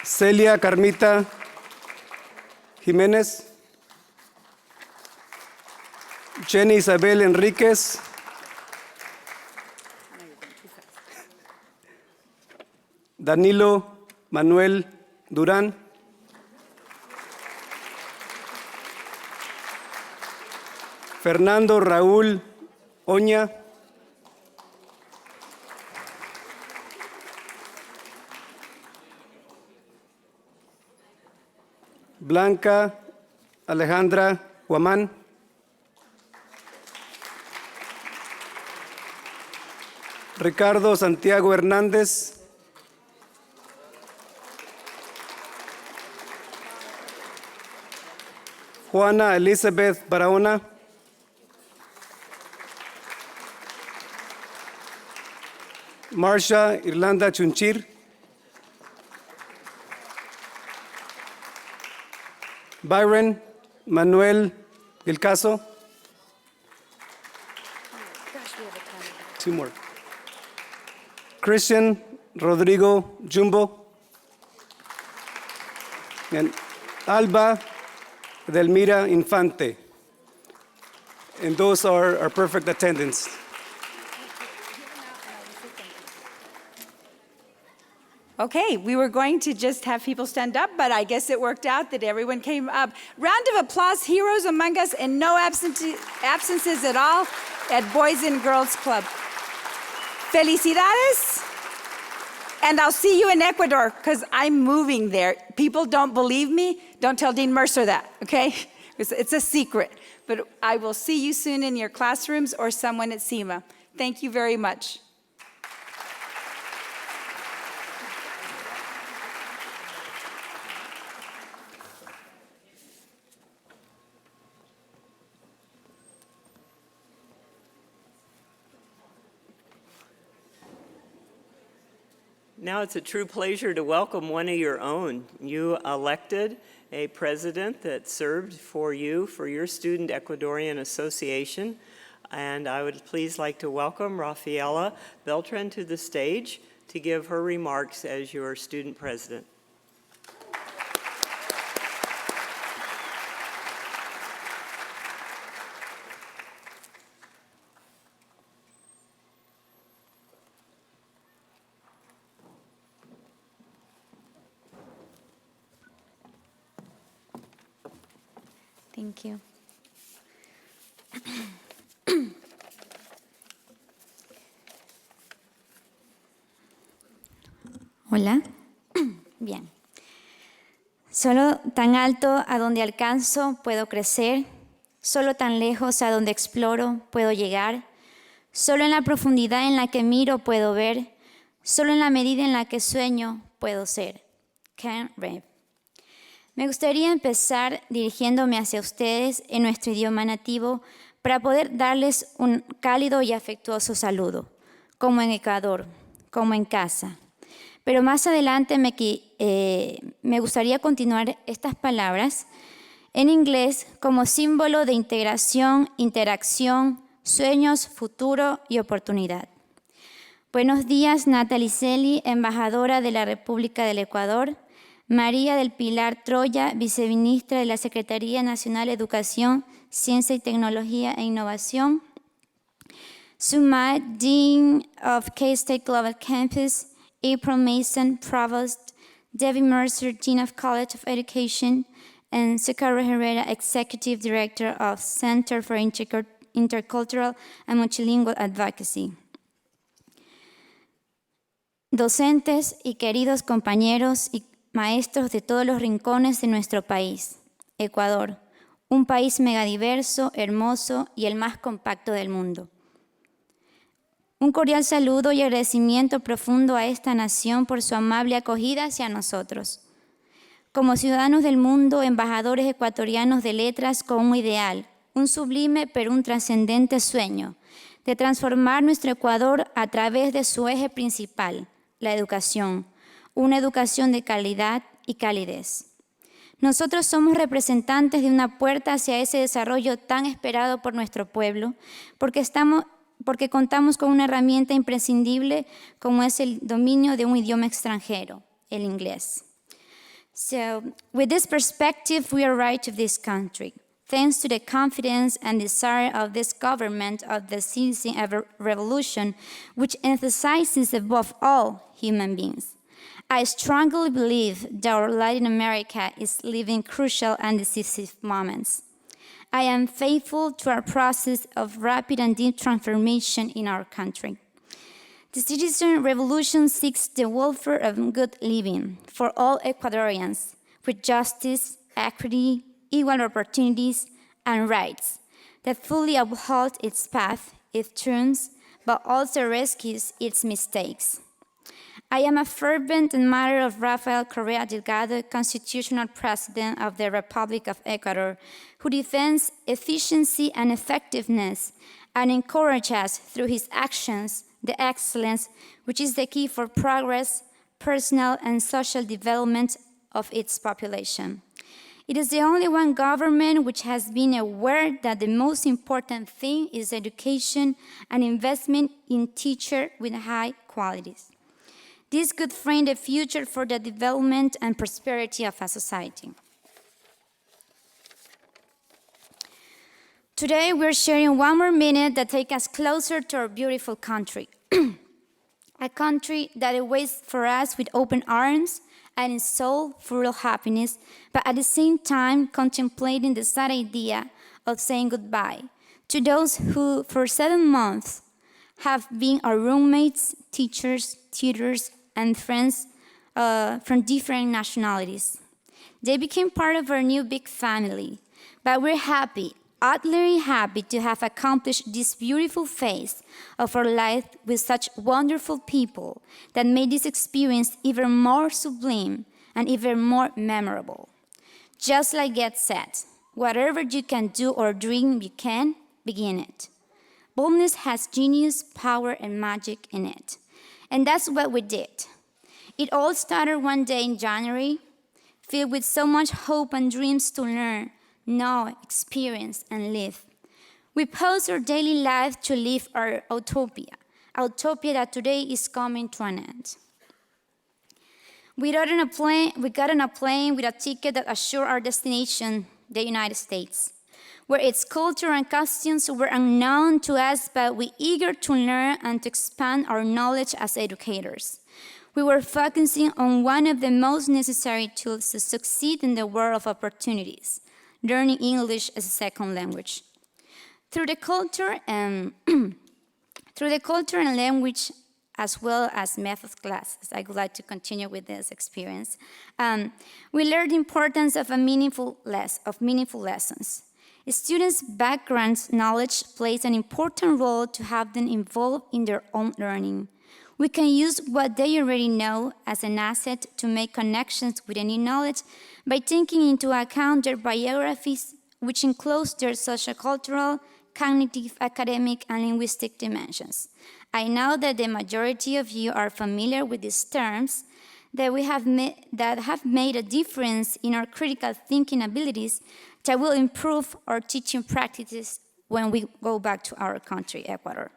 Celia Carmita Jiménez, Jenny Isabel Enríquez, Danilo Manuel Durán, Fernando Raúl Oña, Blanca Alejandra Guamán, Ricardo Santiago Hernández, Juana Elizabeth Barahona, Marcia Irlanda Chunchir, Byron Manuel Vilcaso. Two more. Christian Rodrigo Jumbo. And Alba Delmira Infante. And those are our perfect attendance. Okay, we were going to just have people stand up, but I guess it worked out that everyone came up. Round of applause, heroes among us, and no absences at all at Boys and Girls Club. Felicidades, and I'll see you in Ecuador, because I'm moving there. People don't believe me, don't tell Dean Mercer that, okay? It's a secret, but I will see you soon in your classrooms or someone at SEMA. Thank you very much. Now it's a true pleasure to welcome one of your own. You elected a president that served for you, for your Student Ecuadorian Association. And I would please like to welcome Rafaela Beltran to the stage to give her remarks as your student president. Thank you. Hola. Bien. Solo tan alto a donde alcanzo puedo crecer, solo tan lejos a donde exploro puedo llegar, solo en la profundidad en la que miro puedo ver, solo en la medida en la que sueño puedo ser. Can't Rev. Me gustaría empezar dirigiéndome hacia ustedes en nuestro idioma nativo para poder darles un cálido y afectuoso saludo, como en Ecuador, como en casa. Pero más adelante me gustaría continuar estas palabras en inglés como símbolo de integración, interacción, sueños, futuro y oportunidad. Buenos días, Natalie Celi, embajadora de la República del Ecuador. María del Pilar Troya, viceministra de la Secretaría Nacional de Educación, Ciencia y Tecnología e Innovación. Sumaya, Dean of K-State Global Campus. April Mason, Provost. Debbie Mercer, Dean of College of Education. And Socorro Herrera, Executive Director of Center for Intercultural and Multilingual Advocacy. Docentes y queridos compañeros y maestros de todos los rincones de nuestro país, Ecuador, un país megadiverso, hermoso y el más compacto del mundo. Un cordial saludo y agradecimiento profundo a esta nación por su amable acogida hacia nosotros. Como ciudadanos del mundo, embajadores ecuatorianos de letras con un ideal, un sublime pero un trascendente sueño de transformar nuestro Ecuador a través de su eje principal, la educación, una educación de calidad y calidez. Nosotros somos representantes de una puerta hacia ese desarrollo tan esperado por nuestro pueblo, porque contamos con una herramienta imprescindible como es el dominio de un idioma extranjero, el inglés. So, with this perspective, we arrived to this country, thanks to the confidence and desire of this government of the citizen revolution, which emphasizes above all human beings. I strongly believe that our Latin America is living crucial and decisive moments. I am faithful to our process of rapid and deep transformation in our country. The citizen revolution seeks the welfare of good living for all Ecuadorians with justice, equity, equal opportunities, and rights that fully uphold its path, its truths, but also rescues its mistakes. I am a fervent admirer of Rafael Correa Delgado, Constitutional President of the Republic of Ecuador, who defends efficiency and effectiveness and encourages through his actions the excellence which is the key for progress, personal and social development of its population. It is the only one government which has been aware that the most important thing is education and investment in teachers with high qualities. This could frame the future for the development and prosperity of a society. Today, we're sharing one more minute that takes us closer to our beautiful country. A country that awaits for us with open arms and a soul full of happiness, but at the same time contemplating the sad idea of saying goodbye to those who, for 7 months, have been our roommates, teachers, tutors, and friends from different nationalities. They became part of our new big family, but we're happy, utterly happy to have accomplished this beautiful phase of our life with such wonderful people that made this experience even more sublime and even more memorable. Just like Get said, whatever you can do or dream you can, begin it. Boldness has genius, power, and magic in it. And that's what we did. It all started one day in January, filled with so much hope and dreams to learn, know, experience, and live. We paused our daily life to live our utopia that today is coming to an end. We got on a plane with a ticket that assured our destination, the United States, where its culture and costumes were unknown to us, but we eager to learn and to expand our knowledge as educators. We were focusing on one of the most necessary tools to succeed in the world of opportunities, learning English as a second language. Through the culture and language, as well as math classes, I would like to continue with this experience. We learned the importance of meaningful lessons. Students' background knowledge plays an important role to have them involved in their own learning. We can use what they already know as an asset to make connections with any knowledge by taking into account their biographies, which includes their sociocultural, cognitive, academic, and linguistic dimensions. I know that the majority of you are familiar with these terms that have made a difference in our critical thinking abilities that will improve our teaching practices when we go back to our country, Ecuador.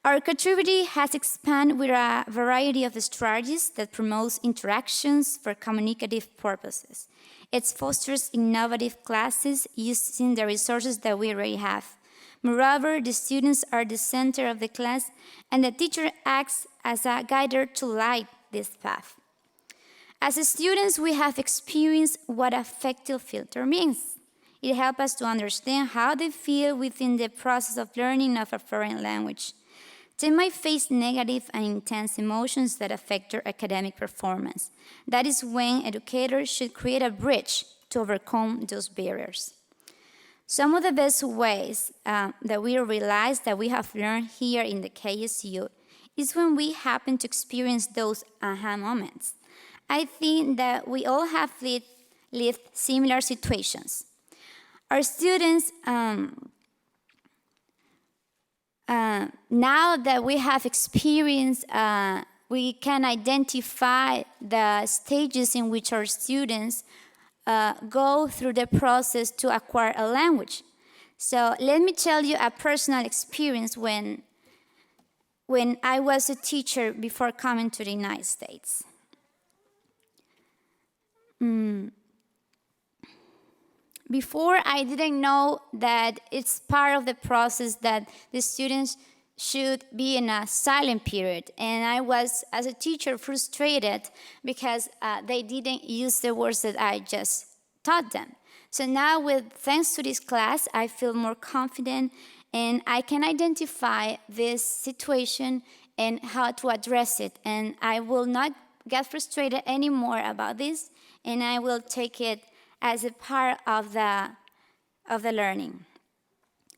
Our activity has expanded with a variety of strategies that promotes interactions for communicative purposes. It fosters innovative classes using the resources that we already have. Moreover, the students are the center of the class, and the teacher acts as a guider to light this path. As students, we have experienced what affective filter means. It helps us to understand how they feel within the process of learning of a foreign language. They might face negative and intense emotions that affect their academic performance. That is when educators should create a bridge to overcome those barriers. Some of the best ways that we realize that we have learned here in the KSU is when we happen to experience those aha moments. I think that we all have lived similar situations. Our students, now that we have experienced, we can identify the stages in which our students go through the process to acquire a language. So let me tell you a personal experience when I was a teacher before coming to the United States. Before, I didn't know that it's part of the process that the students should be in a silent period. And I was, as a teacher, frustrated because they didn't use the words that I just taught them. So now, thanks to this class, I feel more confident and I can identify this situation and how to address it. And I will not get frustrated anymore about this, and I will take it as a part of the learning.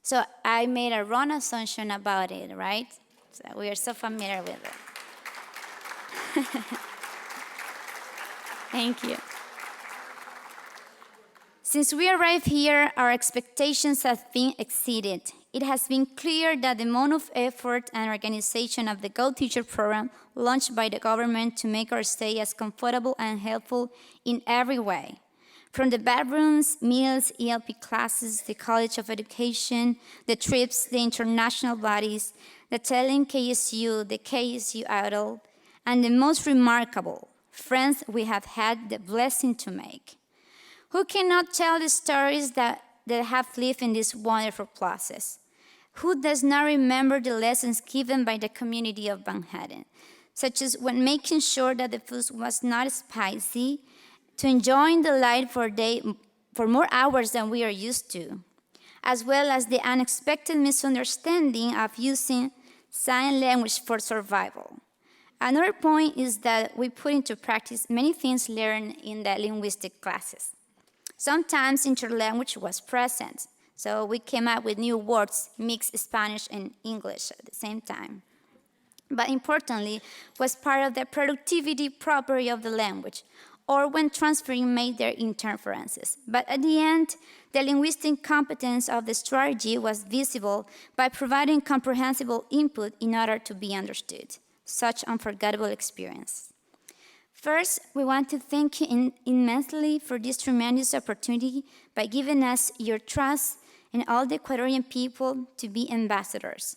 So I made a wrong assumption about it, right? So we are so familiar with it. Thank you. Since we arrived here, our expectations have been exceeded. It has been clear that the amount of effort and organization of the Go Teacher program launched by the government to make our stay as comfortable and helpful in every way. From the bedrooms, meals, ELP classes, the College of Education, the trips, the international bodies, the Telling KSU, the KSU Idol, and the most remarkable, friends we have had the blessing to make. Who cannot tell the stories that have lived in this wonderful process? Who does not remember the lessons given by the community of Manhattan, such as when making sure that the food was not spicy, to enjoying the light for more hours than we are used to, as well as the unexpected misunderstanding of using sign language for survival. Another point is that we put into practice many things learned in the linguistic classes. Sometimes interlanguage was present, so we came up with new words, mixed Spanish and English at the same time. But importantly, was part of the productivity property of the language, or when transferring made their interferences. But at the end, the linguistic competence of the strategy was visible by providing comprehensible input in order to be understood. Such unforgettable experience. First, we want to thank you immensely for this tremendous opportunity by giving us your trust and all the Ecuadorian people to be ambassadors.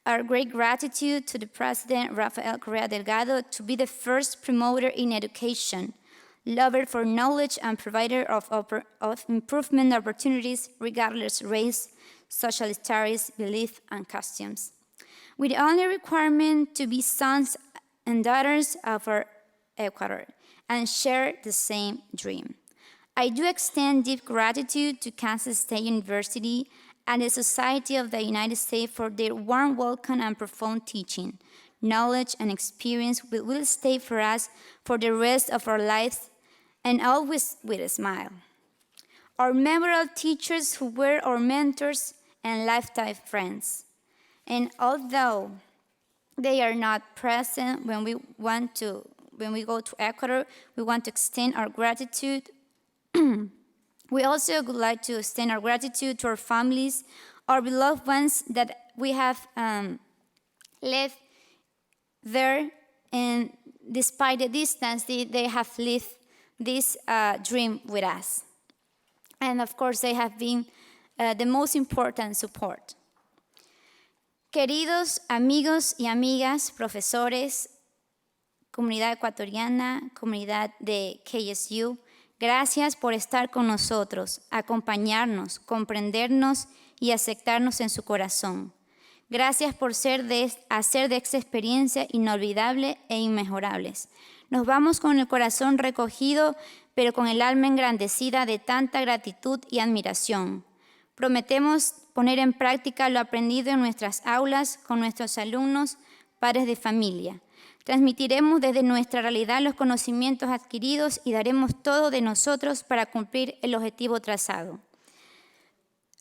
Our great gratitude to the President, Rafael Correa Delgado, to be the first promoter in education, lover for knowledge and provider of improvement opportunities regardless race, social status, belief, and customs. With the only requirement to be sons and daughters of our Ecuador and share the same dream. I do extend deep gratitude to Kansas State University and the Society of the United States for their warm welcome and profound teaching, knowledge, and experience will stay for us for the rest of our lives and always with a smile. Our memorable teachers who were our mentors and lifetime friends. And although they are not present when we go to Ecuador, we want to extend our gratitude. We also would like to extend our gratitude to our families, our beloved ones that we have left there, and despite the distance, they have lived this dream with us. And of course, they have been the most important support. Queridos amigos y amigas, profesores, comunidad ecuatoriana, comunidad de KSU, gracias por estar con nosotros, acompañarnos, comprendernos y aceptarnos en su corazón. Gracias por hacer de esta experiencia inolvidable e inmejorables. Nos vamos con el corazón recogido, pero con el alma engrandecida de tanta gratitud y admiración. Prometemos poner en práctica lo aprendido en nuestras aulas con nuestros alumnos, padres de familia. Transmitiremos desde nuestra realidad los conocimientos adquiridos y daremos todo de nosotros para cumplir el objetivo trazado.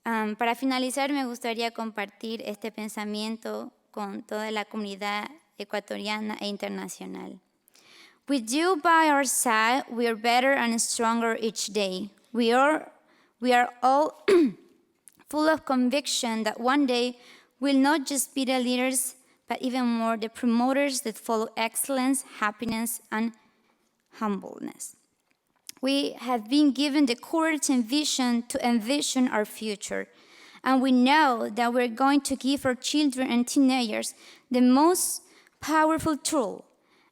Para finalizar, me gustaría compartir este pensamiento con toda la comunidad ecuatoriana e internacional. With you by our side, we are better and stronger each day. We are all full of conviction that one day we'll not just be the leaders, but even more the promoters that follow excellence, happiness, and humbleness. We have been given the courage and vision to envision our future. And we know that we're going to give our children and teenagers the most powerful tool,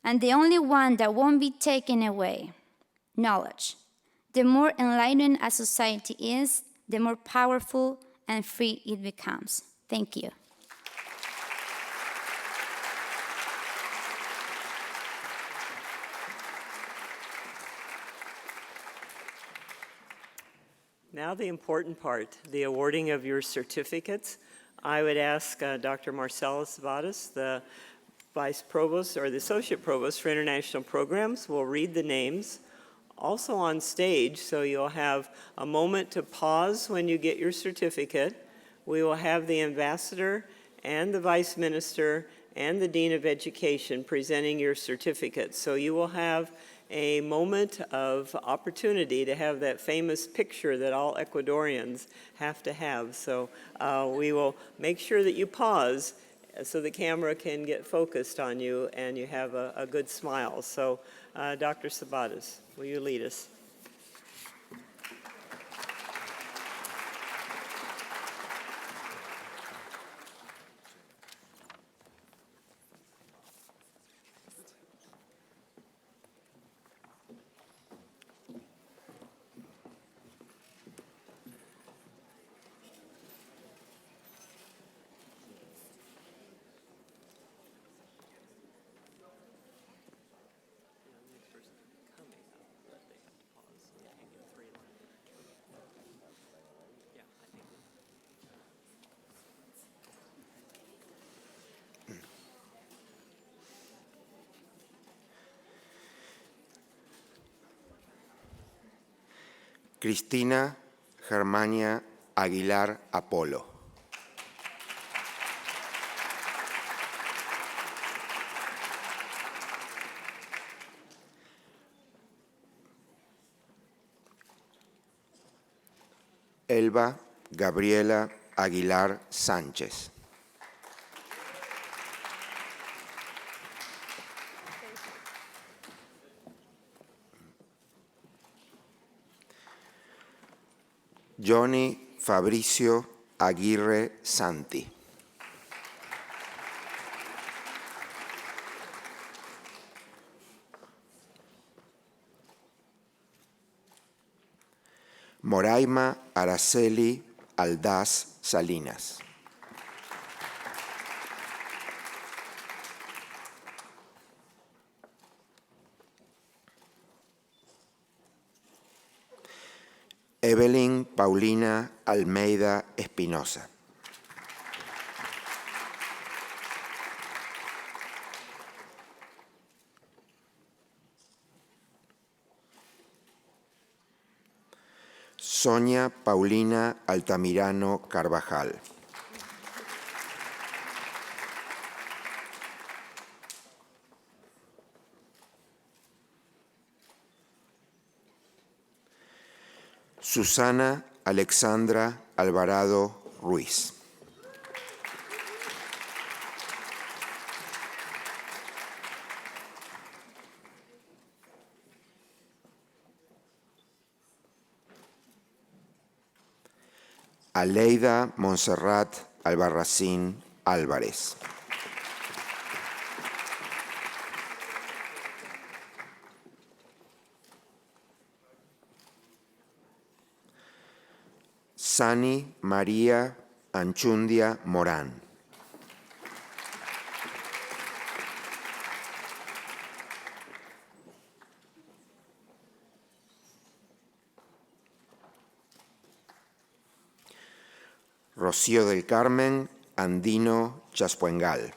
and the only one that won't be taken away: knowledge. The more enlightened a society is, the more powerful and free it becomes. Thank you. Now the important part, the awarding of your certificates. I would ask Dr. Marcela Ceballos, the Vice Provost or the Associate Provost for International Programs, will read the names. Also on stage, so you'll have a moment to pause when you get your certificate. We will have the Ambassador and the Vice Minister and the Dean of Education presenting your certificates. So you will have a moment of opportunity to have that famous picture that all Ecuadorians have to have. So we will make sure that you pause so the camera can get focused on you and you have a good smile. So Dr. Ceballos, will you lead us? Cristina Germania Aguilar Apolo. Elba Gabriela Aguilar Sánchez. Johnny Fabricio Aguirre Santi. Moraima Araceli Aldaz Salinas. Evelyn Paulina Almeida Espinosa. Sonia Paulina Altamirano Carvajal. Susana Alexandra Alvarado Ruiz. Aleida Montserrat Albarracín Álvarez. Sani María Anchundia Morán. Rocío del Carmen Andino Chaspuengal.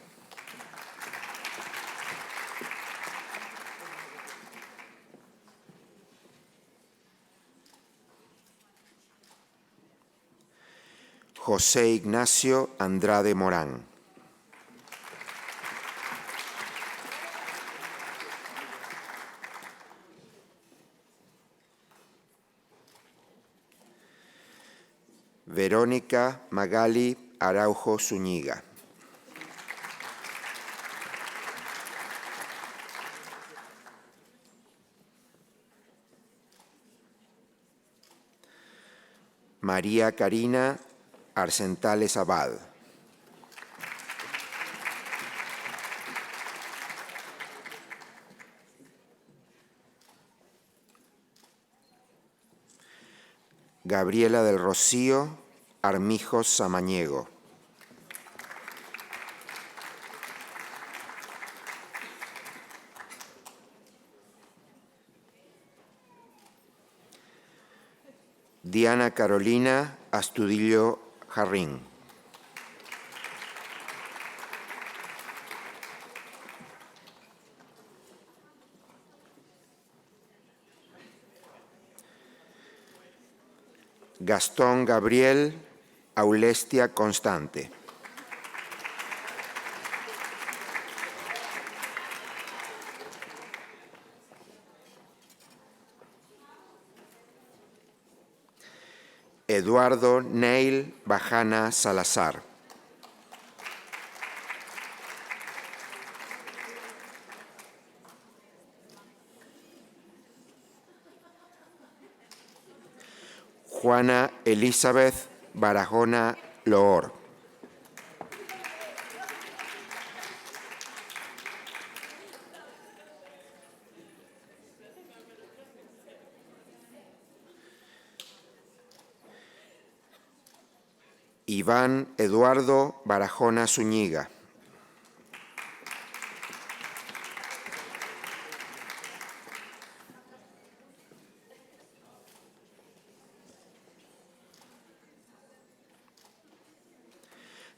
José Ignacio Andrade Morán. Verónica Magali Araujo Zúñiga. María Karina Arcentales Abad. Gabriela del Rocío Armijos Samaniego. Diana Carolina Astudillo Jarrín. Gastón Gabriel Aulestia Constante. Eduardo Neil Bajana Salazar. Juana Elizabeth Barahona Loor. Iván Eduardo Barahona Zúñiga.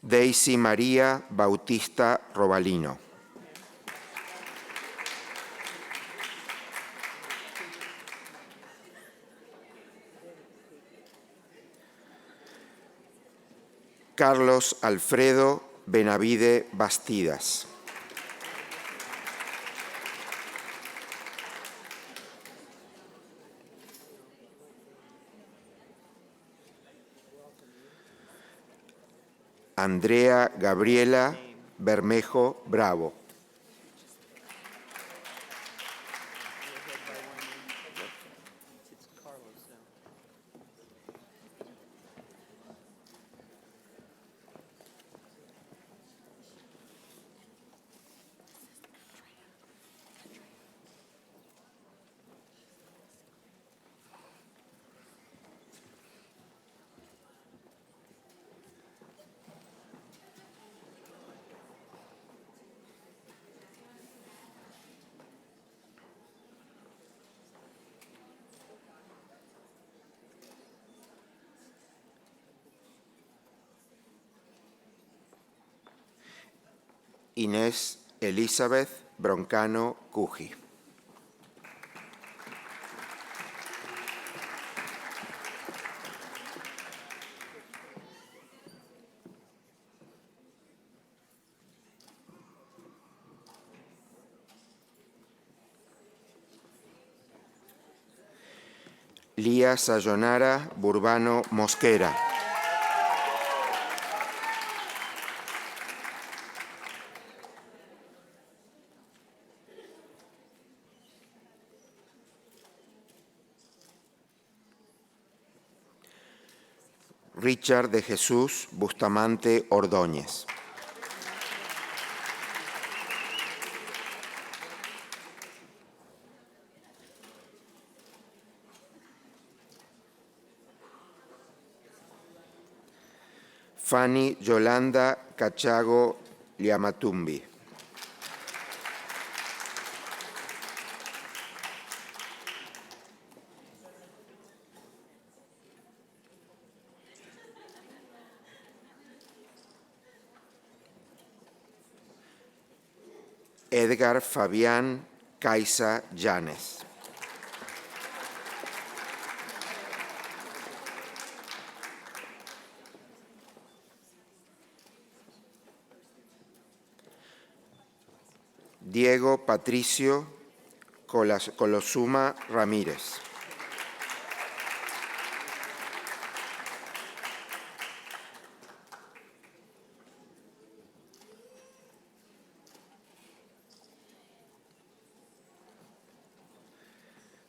Daisy María Bautista Robalino. Carlos Alfredo Benavide Bastidas. Andrea Gabriela Bermejo Bravo. Inés Elizabeth Broncano Cuji. Lía Sayonara Burbano Mosquera. Richard de Jesús Bustamante Ordóñez. Fanny Yolanda Cachago Liamatumbi. Edgar Fabián Caiza Llanes. Diego Patricio Colosuma Ramírez.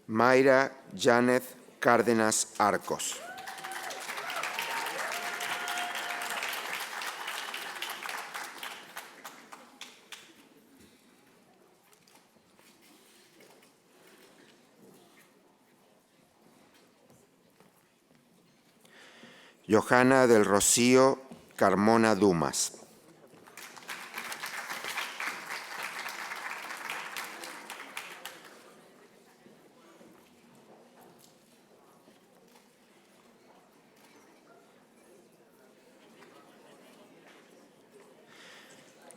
Mayra Janeth Cárdenas Arcos. Johanna del Rocío Carmona Dumas.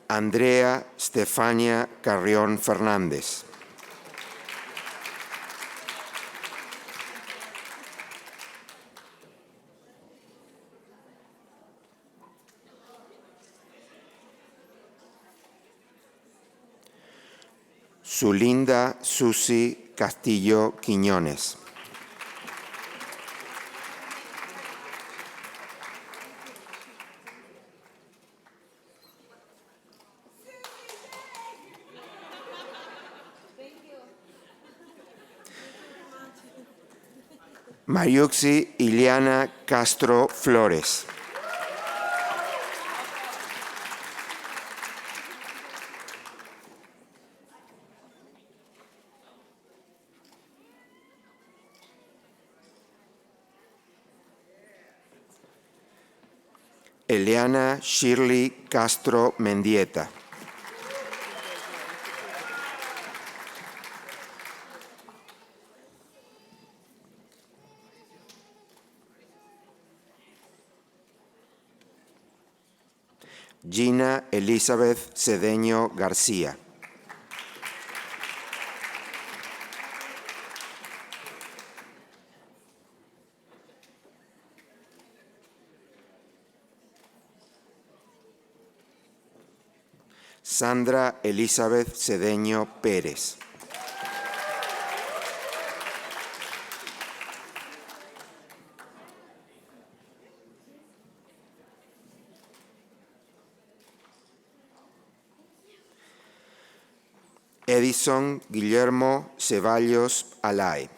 Andrea Stefania Carrión Fernández. Zulinda Susi Castillo Quiñones. Mariuxi Iliana Castro Flores. Eliana Shirley Castro Mendieta. Gina Elizabeth Cedeño García. Sandra Elizabeth Cedeño Pérez. Edison Guillermo Ceballos Alay.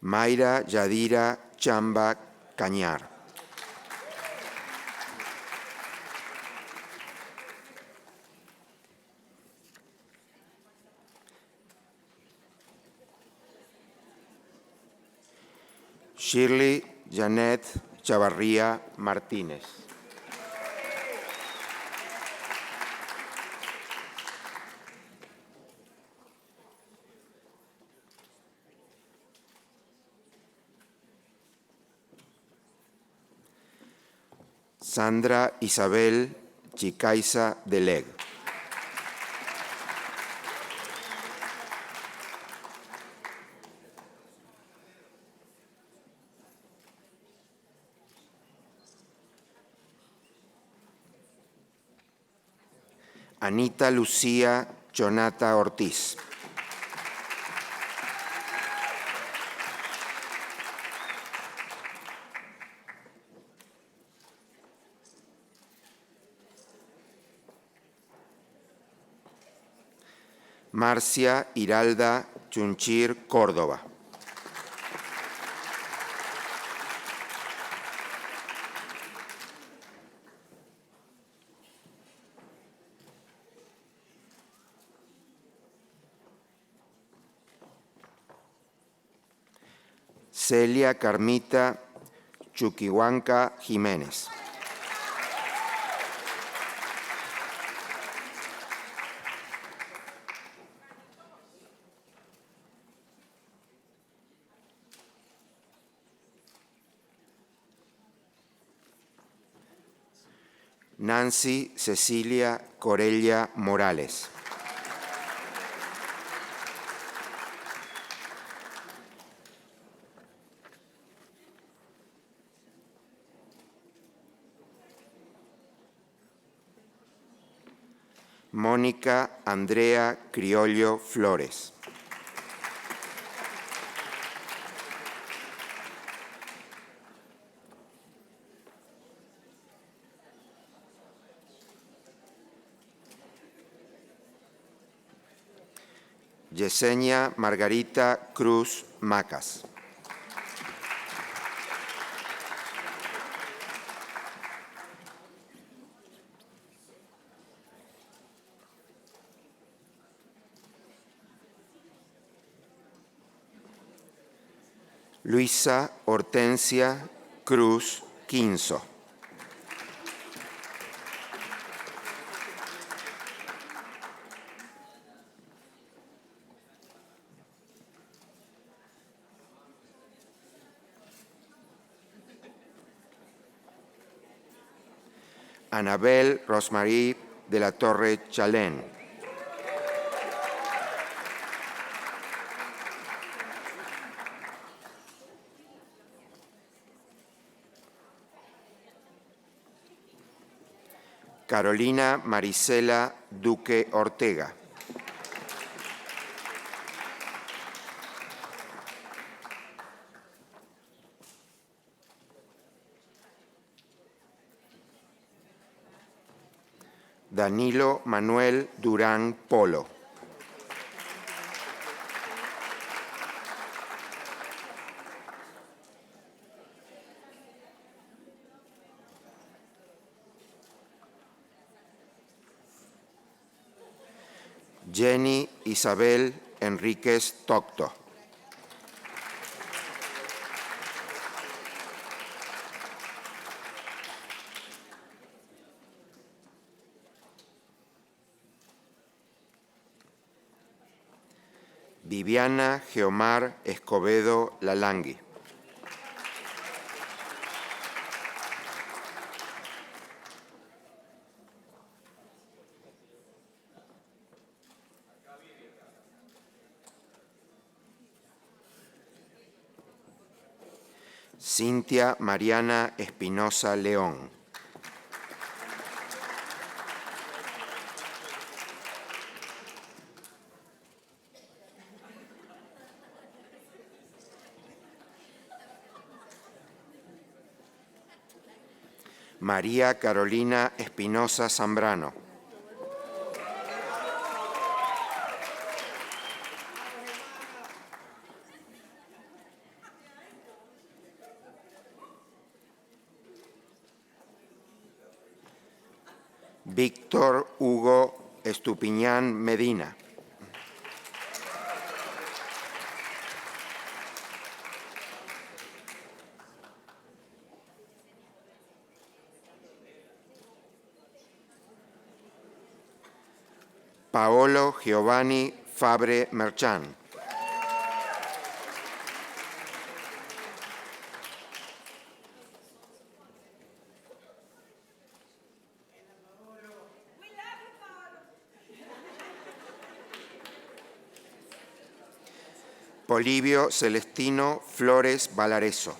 Mayra Yadira Chamba Cañar. Shirley Janet Chavarría Martínez. Sandra Isabel Chicaiza Deleg. Anita Lucía Chonata Ortiz. Marcia Hiralda Chunchir Córdoba. Celia Carmita Chuquihuanca Jiménez. Nancy Cecilia Corella Morales. Mónica Andrea Criollo Flores. Yesenia Margarita Cruz Macas. Luisa Hortensia Cruz Quinzo. Anabel Rosmarie de la Torre Chalén. Carolina Marisela Duque Ortega. Danilo Manuel Durán Polo. Jenny Isabel Enríquez Tocto. Viviana Geomar Escobedo Lalangui. Cintia Mariana Espinosa León. María Carolina Espinosa Zambrano. Víctor Hugo Estupiñán Medina. Paolo Giovanni Fabre Merchán. Polibio Celestino Flores Valareso.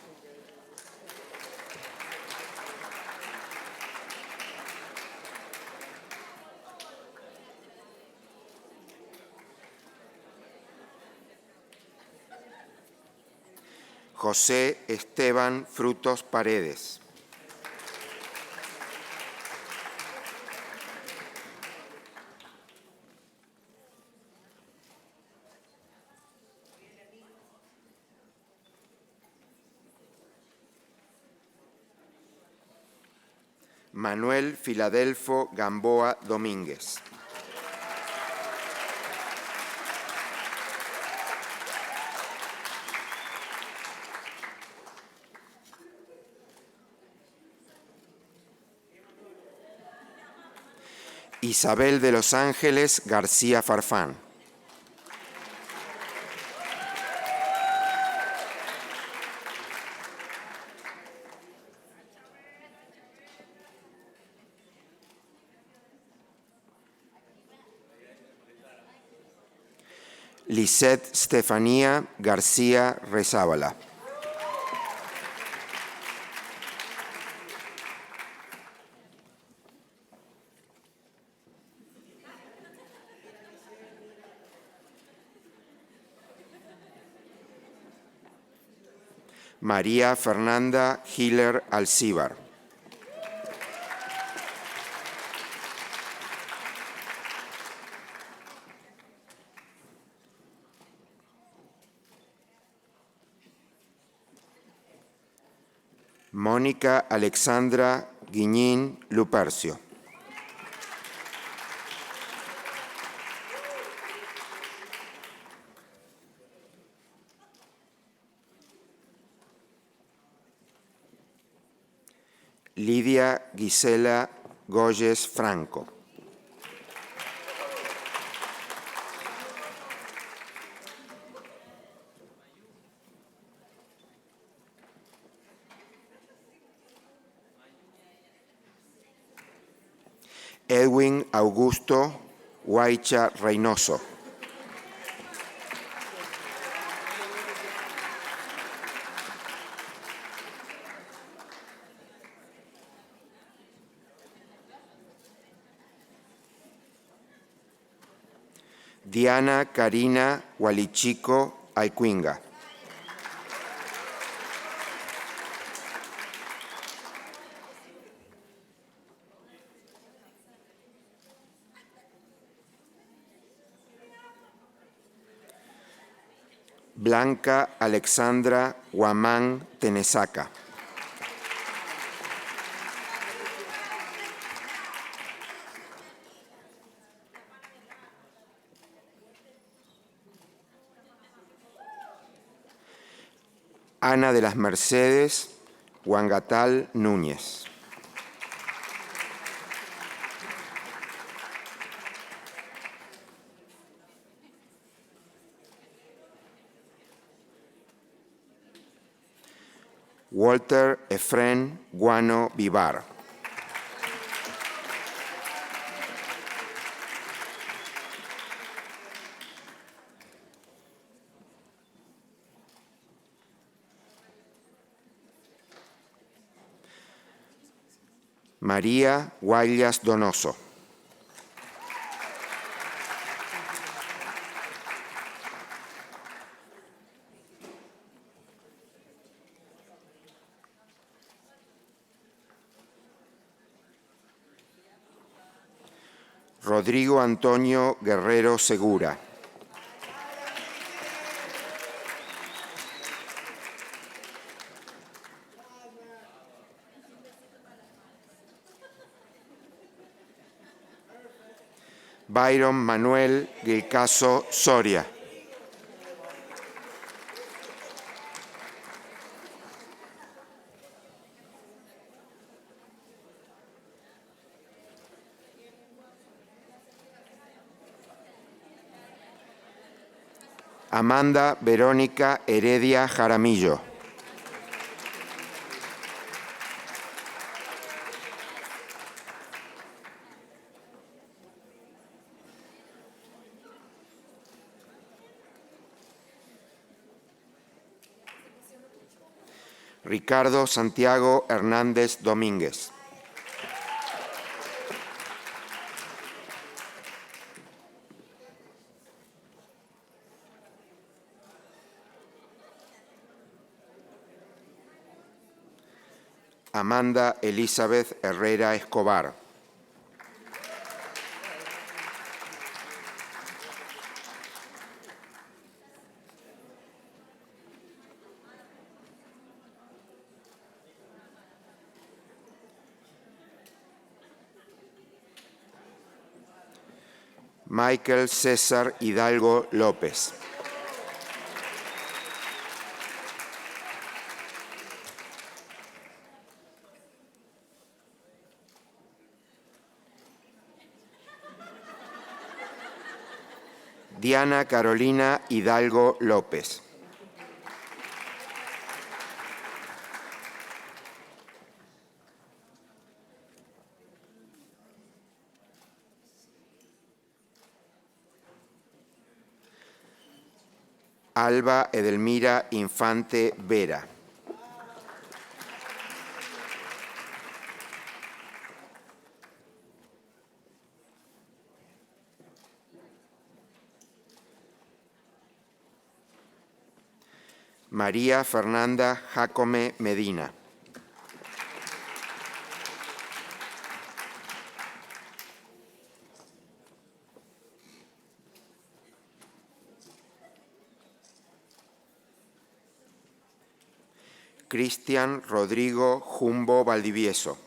José Esteban Frutos Paredes. Manuel Filadelfo Gamboa Domínguez. Isabel de los Ángeles García Farfán. Lisette Estefanía García Rezábala. María Fernanda Hiller Alcíbar. Mónica Alexandra Guiñín Lupercio. Lidia Gisela Goyes Franco. Edwin Augusto Guaycha Reynoso. Diana Karina Hualichico Aicuinga. Blanca Alexandra Huamán Tenesaca. Ana de las Mercedes Huangatal Núñez. Walter Efrén Guano Vivar. María Guayas Donoso. Rodrigo Antonio Guerrero Segura. Byron Manuel Gilcaso Soria. Amanda Verónica Heredia Jaramillo. Ricardo Santiago Hernández Domínguez. Amanda Elizabeth Herrera Escobar. Michael César Hidalgo López. Diana Carolina Hidalgo López. Alba Edelmira Infante Vera. María Fernanda Jacome Medina. Cristian Rodrigo Jumbo Valdivieso.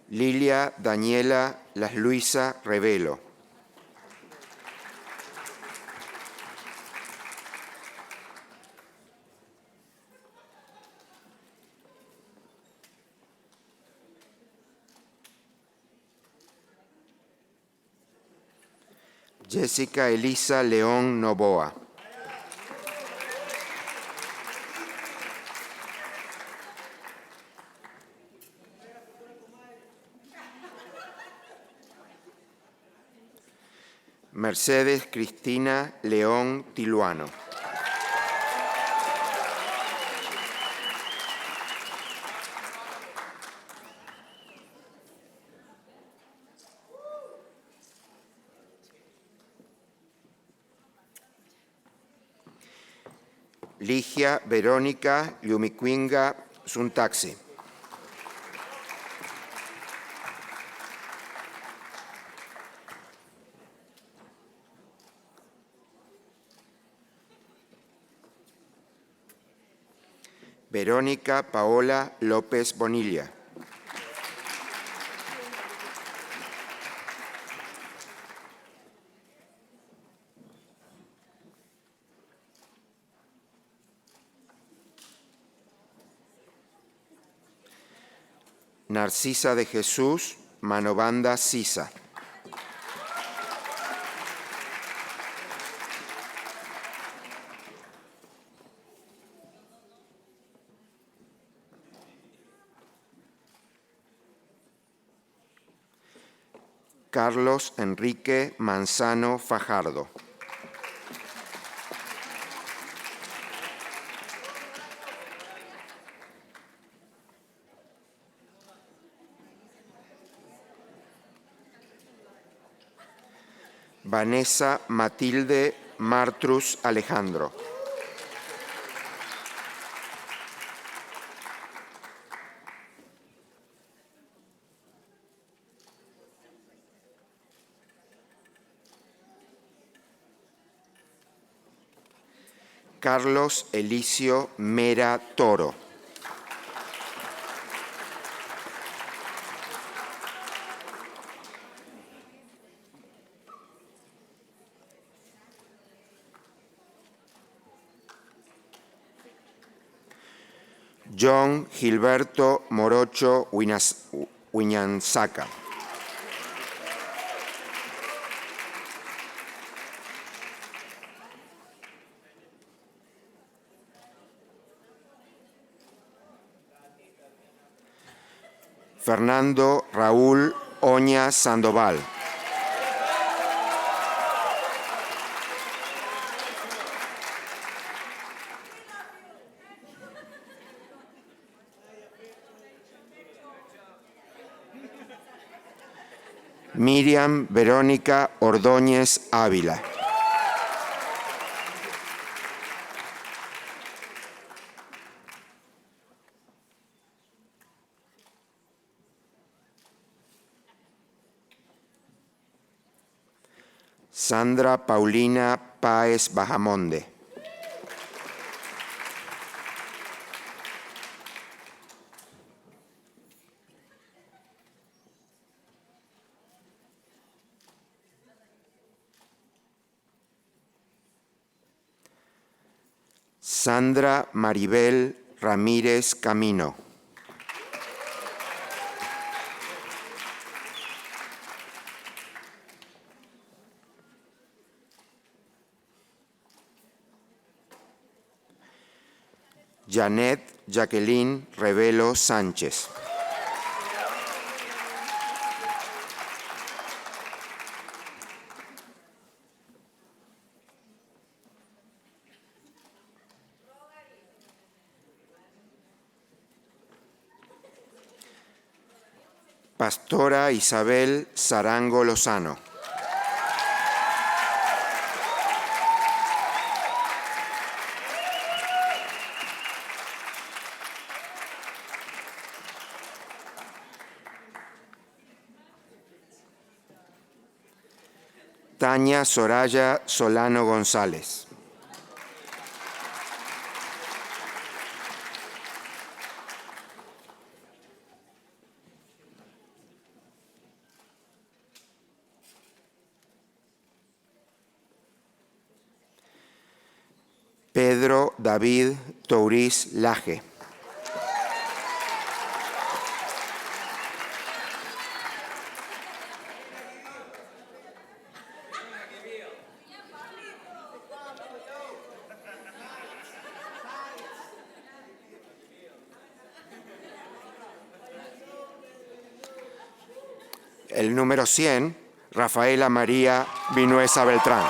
Lilia Daniela Las Luisa Revelo. Jessica Elisa León Novoa. Mercedes Cristina León Tiluano. Ligia Verónica Yumiquinga Suntaxi. Verónica Paola López Bonilla. Narcisa de Jesús Manobanda Sisa. Carlos Enrique Manzano Fajardo. Vanessa Matilde Martrus Alejandro. Carlos Elicio Mera Toro. John Gilberto Morocho Huiñanzaca. Fernando Raúl Oña Sandoval. Miriam Verónica Ordóñez Ávila. Sandra Paulina Páez Bajamonde. Sandra Maribel Ramírez Camino. Janet Jacqueline Revelo Sánchez. Pastora Isabel Sarango Lozano. Tania Soraya Solano González. Pedro David Touriz Laje. El número 100, Rafaela María Vinuesa Beltrán.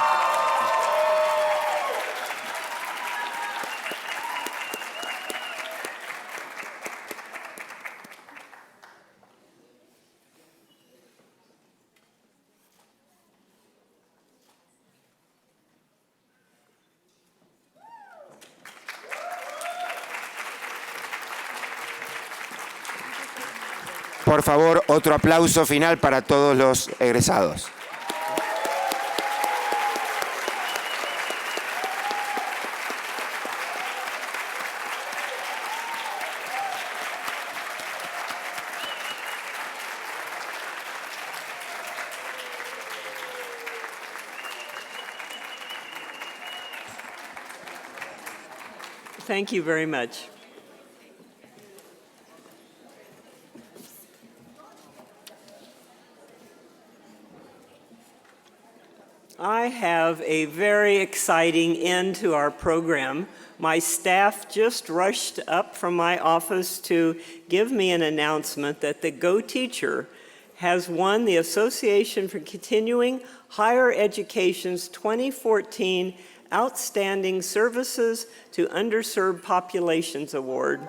Por favor, otro aplauso final para todos los egresados. Thank you very much. I have a very exciting end to our program. My staff just rushed up from my office to give me an announcement that the Go Teacher has won the Association for Continuing Higher Education's 2014 Outstanding Services to Underserved Populations Award.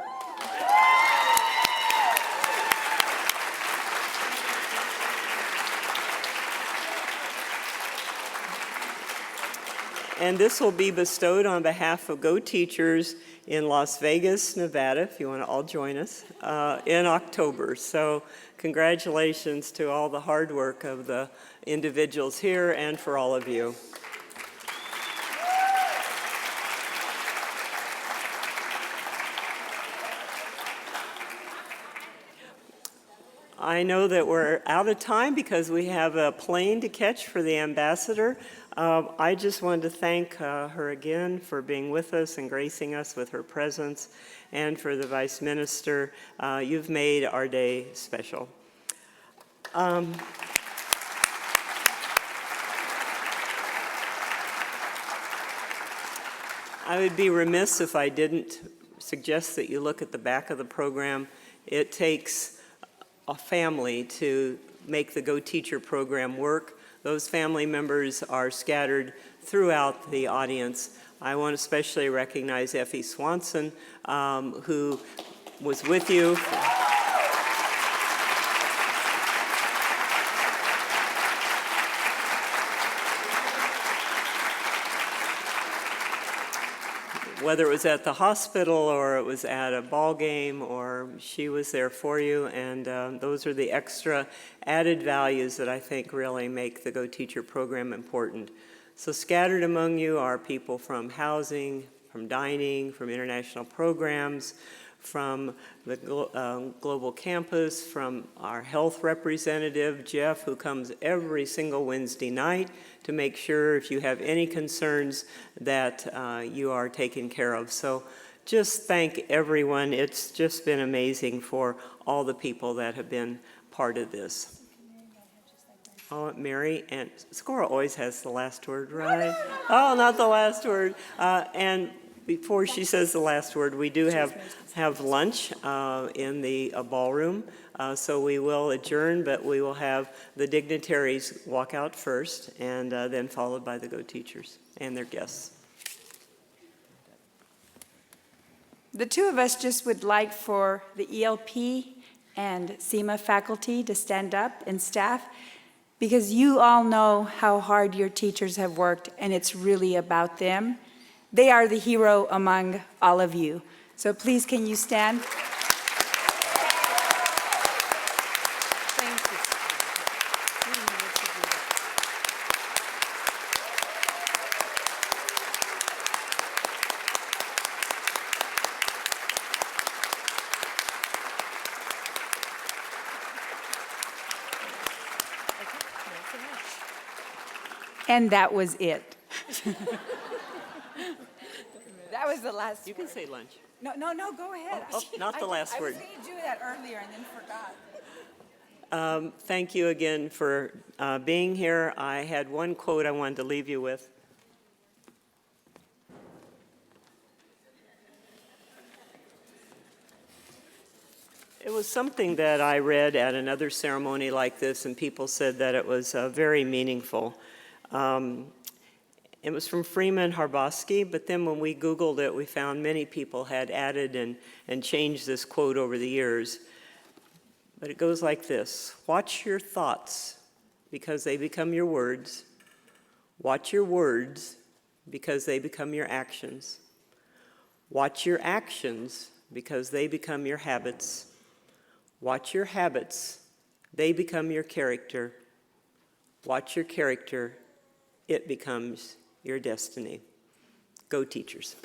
And this will be bestowed on behalf of Go Teachers in Las Vegas, Nevada, if you want to all join us, in October. So congratulations to all the hard work of the individuals here and for all of you. I know that we're out of time because we have a plane to catch for the ambassador. I just wanted to thank her again for being with us and gracing us with her presence, and for the Vice Minister. You've made our day special. I would be remiss if I didn't suggest that you look at the back of the program. It takes a family to make the Go Teacher program work. Those family members are scattered throughout the audience. I want to especially recognize Effie Swanson, who was with you. Whether it was at the hospital or it was at a ball game, or she was there for you, and those are the extra added values that I think really make the Go Teacher program important. So scattered among you are people from housing, from dining, from international programs, from the global campus, from our health representative, Jeff, who comes every single Wednesday night to make sure if you have any concerns that you are taken care of. So just thank everyone. It's just been amazing for all the people that have been part of this. Oh, Mary, and Scora always has the last word, right? Oh, not the last word. And before she says the last word, we do have lunch in the ballroom. So we will adjourn, but we will have the dignitaries walk out first, and then followed by the Go Teachers and their guests. The two of us just would like for the ELP and SEMA faculty to stand up and staff, because you all know how hard your teachers have worked, and it's really about them. They are the hero among all of you. So please, can you stand? And that was it. That was the last You can say lunch. No, go ahead. Oh, not the last word. I was going to do that earlier and then forgot. Thank you again for being here. I had one quote I wanted to leave you with. It was something that I read at another ceremony like this, and people said that it was very meaningful. It was from Freeman Harbosky, but then when we Googled it, we found many people had added and changed this quote over the years. But it goes like this: watch your thoughts because they become your words. Watch your words because they become your actions. Watch your actions because they become your habits. Watch your habits, they become your character. Watch your character, it becomes your destiny. Go Teachers.